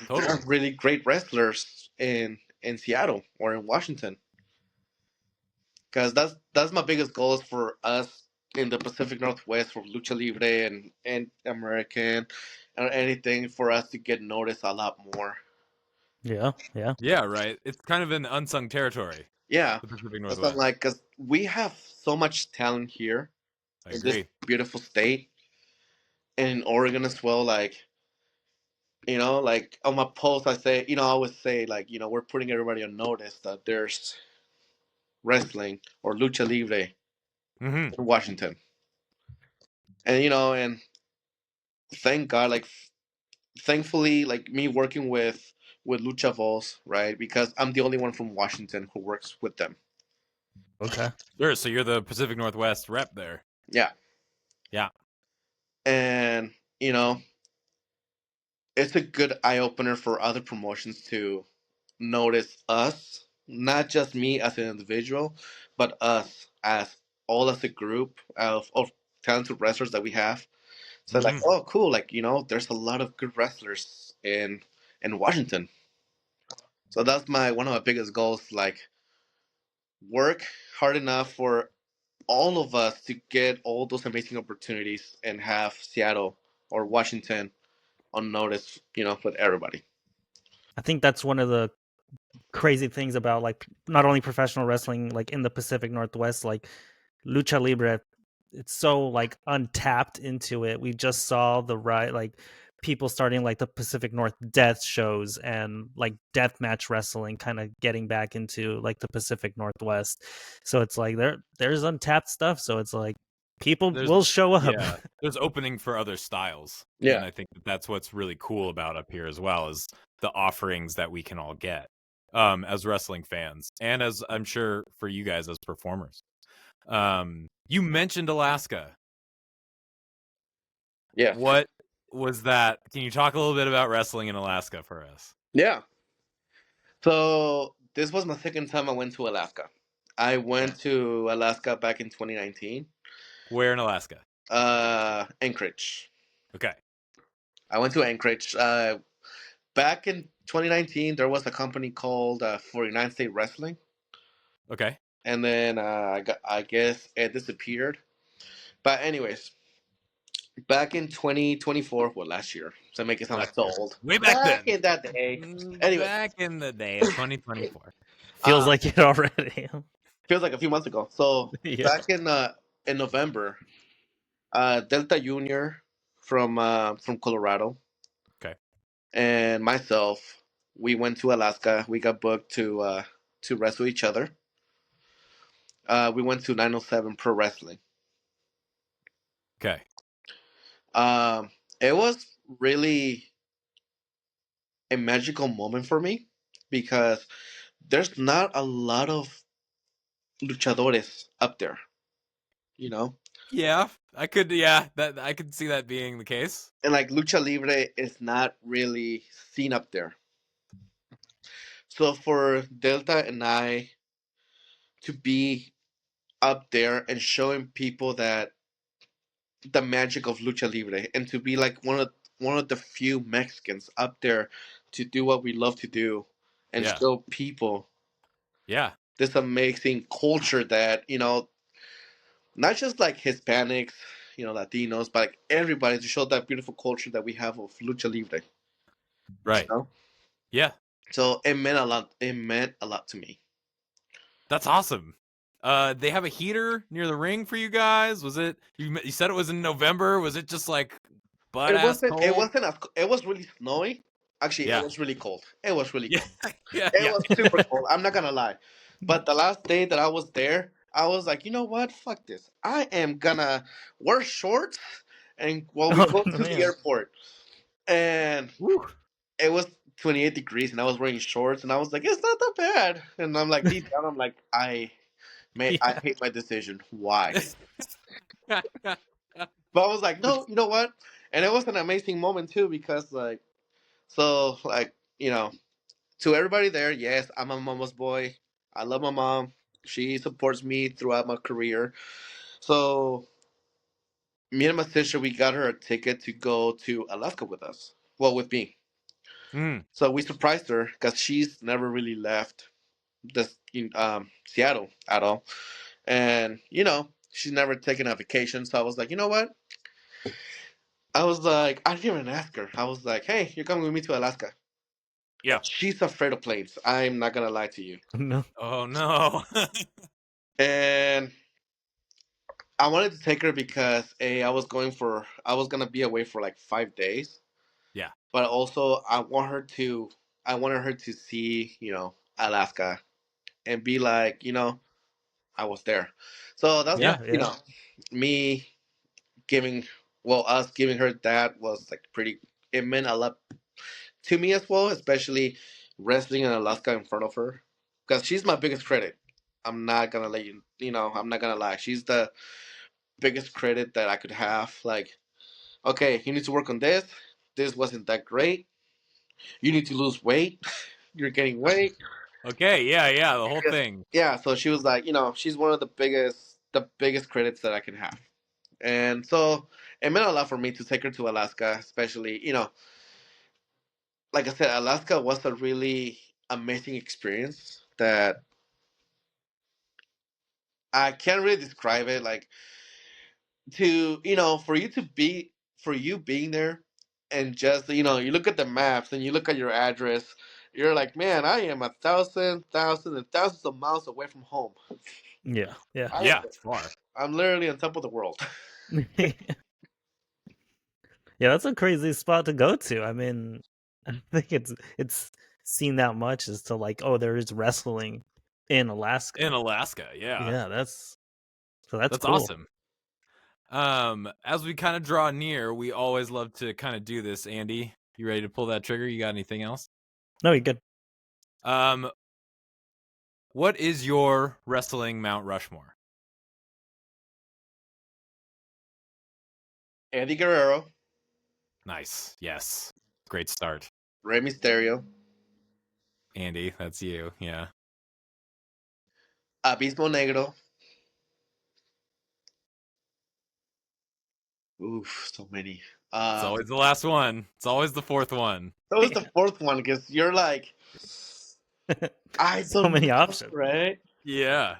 there are Totally. really great wrestlers in Seattle or in Washington. Because that's my biggest goal is for us in the Pacific Northwest for Lucha Libre and American and anything for us to get noticed a lot more. Yeah, yeah. Yeah, right. It's kind of an unsung territory, Yeah, the Pacific that's what I'm Northwest. like, because we have so much talent here I in this agree. beautiful state, and in Oregon as well. Like, like on my post, I say, I always say, like, we're putting everybody on notice that there's wrestling or lucha libre Hmm. in Washington, and thank God, like, thankfully, like me working with Lucha Vols, right? Because I'm the only one from Washington who works with them. Okay. Sure. So you're the Pacific Northwest rep there. Yeah, Yeah. and you know, it's a good eye opener for other promotions to notice us, not just me as an individual, but us as all as a group of talented wrestlers that we have. So like, Hmm. oh, cool, like there's a lot of good wrestlers in Washington. So that's my one of my biggest goals. Like, work hard enough for all of us to get all those amazing opportunities and have Seattle or Washington on notice, with everybody. I think that's one of the crazy things about like not only professional wrestling like in the Pacific Northwest, like Lucha Libre, it's so like untapped into it. We just saw the right like people starting like the Pacific North death shows and like death match wrestling kind of getting back into like the Pacific Northwest. So it's like there's untapped stuff. So it's like people There's will show up. yeah, there's opening for other styles, and Yeah, I think that's what's really cool about up here as well is the offerings that we can all get as wrestling fans, and as I'm sure for you guys as performers. You mentioned Alaska. yeah, What was that? Can you talk a little bit about wrestling in Alaska for us? yeah. So this was my second time I went to Alaska. I Okay. went to Alaska back in 2019. Where in Alaska? Anchorage. Okay. I went to Anchorage. Back in 2019, there was a company called 49 State Wrestling, Okay. and then I guess it disappeared. But anyways, back in 2024, well, last year, so make it sound like Last so year. old. Way back Back then. in that day. Anyways, Back in the day of 2024. Feels uh, like it already. feels like a few months ago. So Yeah. back in November, Delta Junior from Colorado Okay. and myself, we went to Alaska. We got booked to wrestle each other. We went to 907 Pro Wrestling. Okay. Um, it was really a magical moment for me because there's not a lot of luchadores up there, you know, Yeah, I could. Yeah, that I could see that being the case. and like lucha libre is not really seen up there. So for Delta and I to be up there and showing people that the magic of lucha libre and to be like one of the few Mexicans up there to do what we love to do and Yeah. show people Yeah. this amazing culture that not just like Hispanics, Latinos, but like everybody to show that beautiful culture that we have of lucha libre. You Right. know, Yeah. so it meant a lot. It meant a lot to me. That's awesome. They have a heater near the ring for you guys. Was it? You said it was in November. Was it just like butt It ass wasn't. It cold? wasn't. It was really snowy. Actually, it Yeah. was really cold. It was really Yeah. cold. Yeah. It Yeah. was super cold. I'm not gonna lie. But the last day that I was there, I was like, you know what? Fuck this. I am gonna wear shorts and while we Oh go to the man. airport. And Woo. it was 28 degrees and I was wearing shorts and I was like, it's not that bad. And I'm like deep down, I'm like, I Yeah. hate my decision. Why? But I was like, no, you know what? And it was an amazing moment too because like, to everybody there, yes, I'm a mama's boy. I love my mom. She supports me throughout my career. So me and my sister, we got her a ticket to go to Alaska with us. Well, with me. Mm, So we surprised her because she's never really left this Seattle at all, and she's never taken a vacation. So I was like, you know what? I was like, I didn't even ask her. I was like, hey, you're coming with me to Alaska. Yeah. She's afraid of planes. I'm not gonna lie to you. No. Oh no. And I wanted to take her because I was gonna be away for like 5 days. Yeah. But also I wanted her to see, Alaska and be like, I was there. So that's Yeah. Yeah, yeah. me giving us giving her that was like pretty it meant a lot to me as well, especially wrestling in Alaska in front of her. Because she's my biggest credit. I'm not gonna let I'm not gonna lie. She's the biggest credit that I could have. Like, okay, you need to work on this. This wasn't that great. You need to lose weight. You're getting weight. Okay. Yeah. Yeah. The whole Yes. thing. Yeah, so she was like, she's one of the biggest credits that I can have. And so it meant a lot for me to take her to Alaska, especially, like I said, Alaska was a really amazing experience that I can't really describe it. Like for you being there and just, you look at the maps and you look at your address, you're like, man, I am a thousand and thousands of miles away from home. Yeah, yeah. I am, Yeah. It's far. I'm literally on top of the world. Yeah, that's a crazy spot to go to. I mean, I think it's seen that much as to like, oh, there is wrestling in Alaska. In Alaska. Yeah. Yeah, that's That's cool. awesome. As we kind of draw near, we always love to kind of do this. Andy, you ready to pull that trigger? You got anything else? No, you're good. Um, what is your wrestling Mount Rushmore? Eddie Guerrero, Nice. Yes. Great start. Rey Mysterio, Andy, that's you. Yeah. Abismo Negro. Oof, so many. It's always the last one. It's always the fourth one. That was the fourth one because you're like, I So don't many know, options. right? Yeah.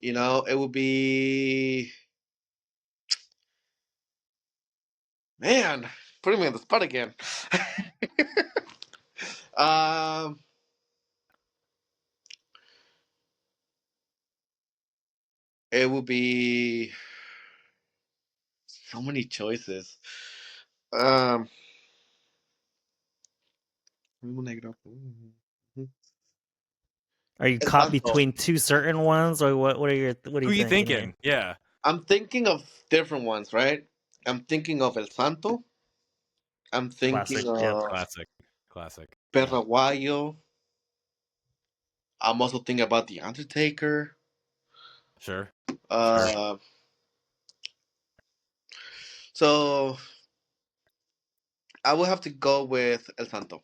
It would be, man, putting me on the spot again. um, it would be so many choices. Um, Abismo Negro. Are you El caught Santo. between two certain ones, or what are Who you you thinking here? thinking? Yeah. I'm thinking of different ones, right? I'm thinking of El Santo. I'm thinking Classic. Yep. of Classic. Classic. Yeah. Perraguayo. I'm also thinking about The Undertaker. Sure. Sure. Uh, so I will have to go with El Santo.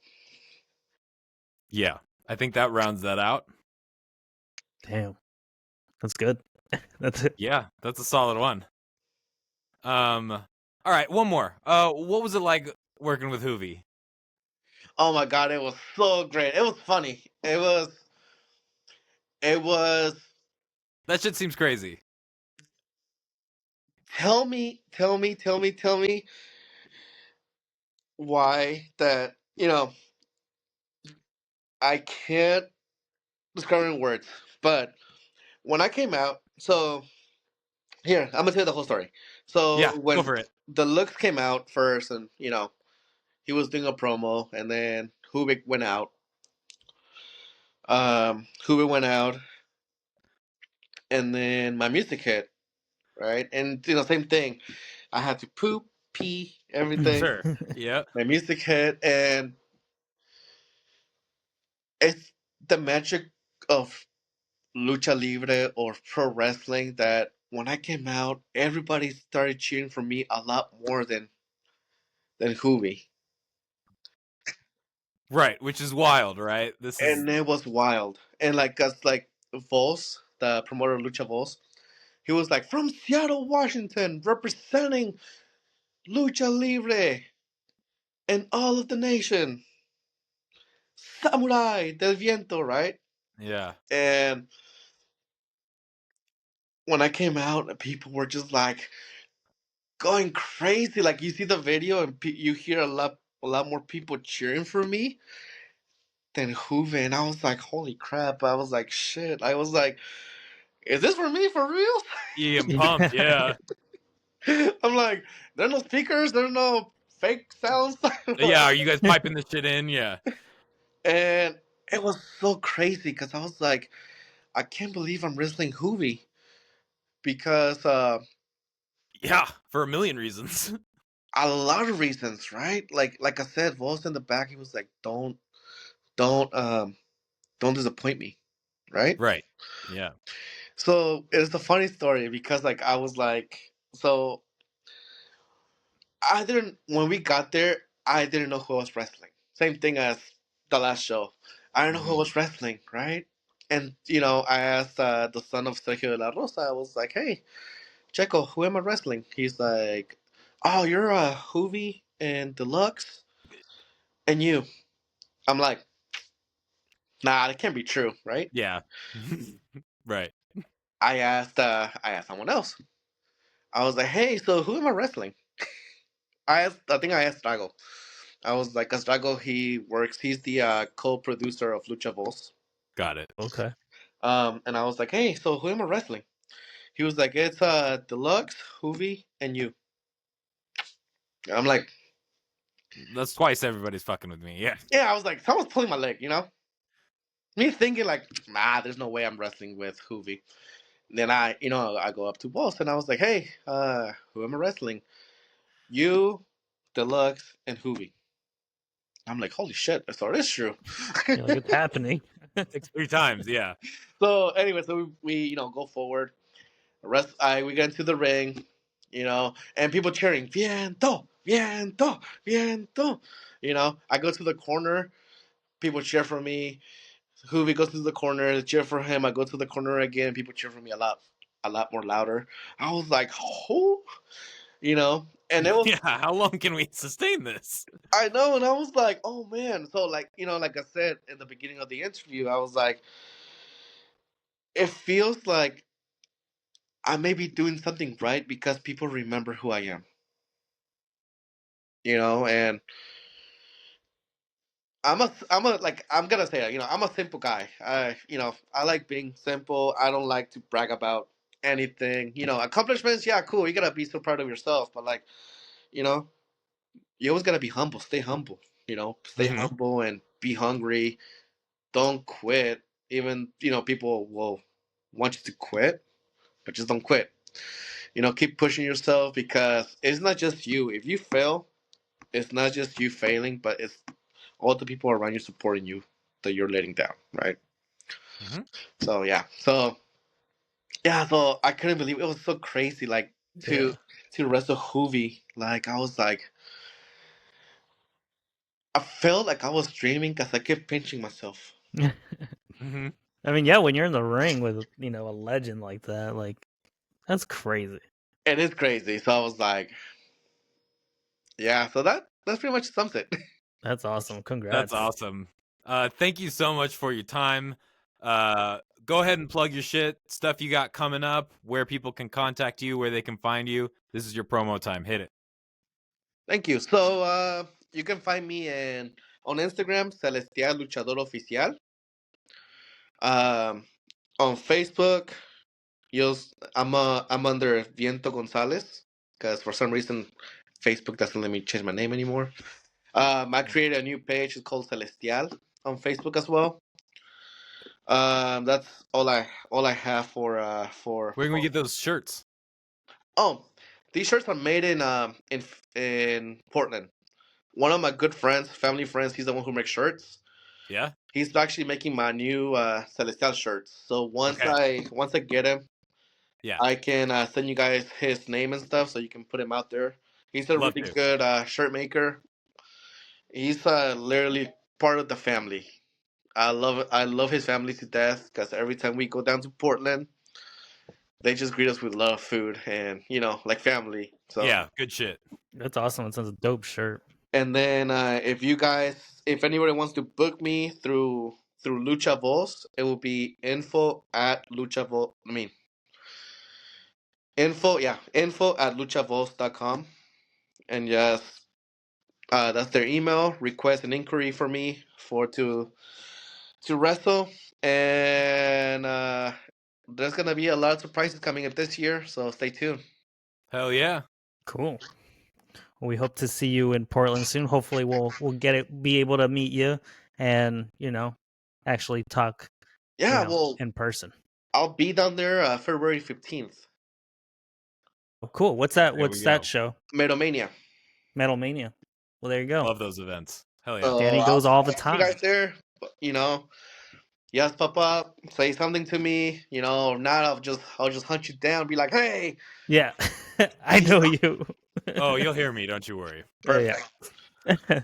Yeah. I think that rounds that out. Damn, that's good. That's it. Yeah, that's a solid one. All right, one more. What was it like working with Hoovy? Oh my god, it was so great. It was funny. It was. That shit seems crazy. Tell me why that I can't describe it in words. But when I came out, so here I'm gonna tell you the whole story. Yeah, So go when for it. the looks came out first, and he was doing a promo, and then Hubik went out. Hubik went out, and then my music hit, right? And same thing. I had to poop, pee, everything. Sure. Yeah. My music hit, and it's the magic of lucha libre or pro wrestling that when I came out, everybody started cheering for me a lot more than Hubie, Right, which is wild, right? This is and it was wild. And like, cause like Vols, the promoter of Lucha Vols, he was like from Seattle, Washington, representing Lucha Libre and all of the nation, Samurai del Viento, right? yeah. And when I came out, people were just like, going crazy. Like you see the video and you hear a lot more people cheering for me than Juve, and I was like, holy crap! I was like, shit. I was like, is this for me for real? Yeah, I'm pumped. Yeah. I'm like, there are no speakers, there are no fake sounds. Yeah, are you guys piping this shit in? Yeah. And it was so crazy because I was like, I can't believe I'm wrestling Juve because Yeah, for a million reasons. a lot of reasons, right? Like I said, Voss in the back, he was like, don't don't disappoint me, right? Right. Yeah. So it's a funny story because like I was like, so I didn't when we got there, I didn't know who was wrestling. Same thing as the last show. I didn't know who Mhm. was wrestling, right? And I asked the son of Sergio de la Rosa. I was like, "Hey, Checo, who am I wrestling?" He's like, "Oh, you're Hoovy and Deluxe, and you." I'm like, "Nah, that can't be true, right?" Yeah. Right. I asked someone else. I was like, "Hey, so who am I wrestling?" I think I asked Drago. I was like, "Cause Drago, he's the co-producer of Lucha Voz." Got it. Okay. And I was like, "Hey, so who am I wrestling?" He was like, "It's Deluxe, Hoovy, and you." And I'm like, That's twice everybody's fucking with me. Yeah. "Yeah." I was like, "Someone's pulling my leg," Me thinking like, "Nah, there's no way I'm wrestling with Hoovy." Then I go up to Boss and I was like, "Hey, who am I wrestling?" "You, Deluxe, and Hoovy." I'm like, "Holy shit, so it is true." You're like, it's happening. Like 3 times. Yeah. So anyway, so we go forward. We get into the ring, and people cheering, "Viento, viento, viento." I go to the corner, people cheer for me. Hoovy goes to the corner, they cheer for him. I go to the corner again, people cheer for me a lot more louder. I was like, "Oh," and it was, Yeah. How long can we sustain this? I know, and I was like, "Oh man." So like, like I said in the beginning of the interview, I was like, it feels like I may be doing something right because people remember who I am, and I'm gonna say it, I'm a simple guy. I like being simple. I don't like to brag about anything. Accomplishments, yeah, cool. You gotta be so proud of yourself, but like, you know, you always gotta be humble. Stay humble. Stay Mhm. humble and be hungry. Don't quit. Even people will want you to quit, but just don't quit. Keep pushing yourself because it's not just you. If you fail, it's not just you failing, but it's all the people around you supporting you that you're letting down, right? Mhm. So so I couldn't believe it was so crazy, like Yeah. to wrestle Hoovy. Like I was like, I felt like I was dreaming because I kept pinching myself. Mhm. I mean, yeah, when you're in the ring with, a legend like that, like, that's crazy. It is crazy. So I was like, yeah. So that's pretty much sums it. That's awesome. That's Congrats. awesome. Thank you so much for your time. Go ahead and plug your shit, stuff you got coming up, where people can contact you, where they can find you. This is your promo time. Hit it. Thank you. So you can find me on Instagram, Celestial Luchador Oficial. Um, on Facebook, I'm under Viento Gonzalez because for some reason Facebook doesn't let me change my name anymore. I created a new page. It's called Celestial on Facebook as well. That's all I have Where can we get those shirts? Oh, these shirts are made in Portland. One of my good friends, family friends, he's the one who makes shirts. Yeah. He's actually making my new Celestial shirts. So Okay. once I get him, Yeah. I can send you guys his name and stuff so you can put him out there. He's a Love really to. good shirt maker. He's literally part of the family. I love his family to death because every time we go down to Portland, they just greet us with love, food, and like family. So, Yeah. Good shit. That's awesome. It sounds a dope shirt. and then if anybody wants to book me through Lucha Voz, it will be info at Lucha Voz. info at luchavos.com. And just that's their email. Request an inquiry for me to wrestle, and there's gonna be a lot of surprises coming up this year. So stay tuned. Hell yeah. Cool. Well, we hope to see you in Portland soon. Hopefully, we'll be able to meet you, and actually talk, Yeah, well, in person. I'll be down there February 15th. Oh, cool. What's that? There What's we that go. show? Metalmania. Metal Mania. Well, there you go. Love those events. Hell yeah. So Danny goes all the see time. you guys there. Yes, pop up, say something to me. If not, I'll just hunt you down. Be like, hey. Yeah, I know you. Oh, you'll hear me. Don't you worry. Perfect. Yeah.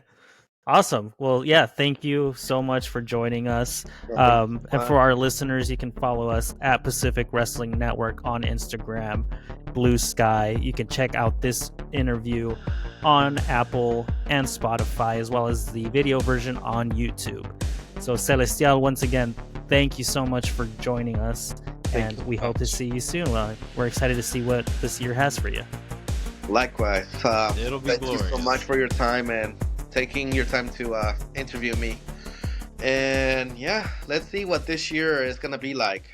Awesome. Well, yeah, thank you so much for joining us. Yeah, thank you. And for our listeners, you can follow us at Pacific Wrestling Network on Instagram, Blue Sky. You can check out this interview on Apple and Spotify, as well as the video version on YouTube. So, Celestial, once again, thank you so much for joining us, and we hope to see you soon. We're excited to see what this year has for you. Likewise. It'll be thank you so glorious. much for your time and taking your time to interview me. And yeah, let's see what this year is gonna be like.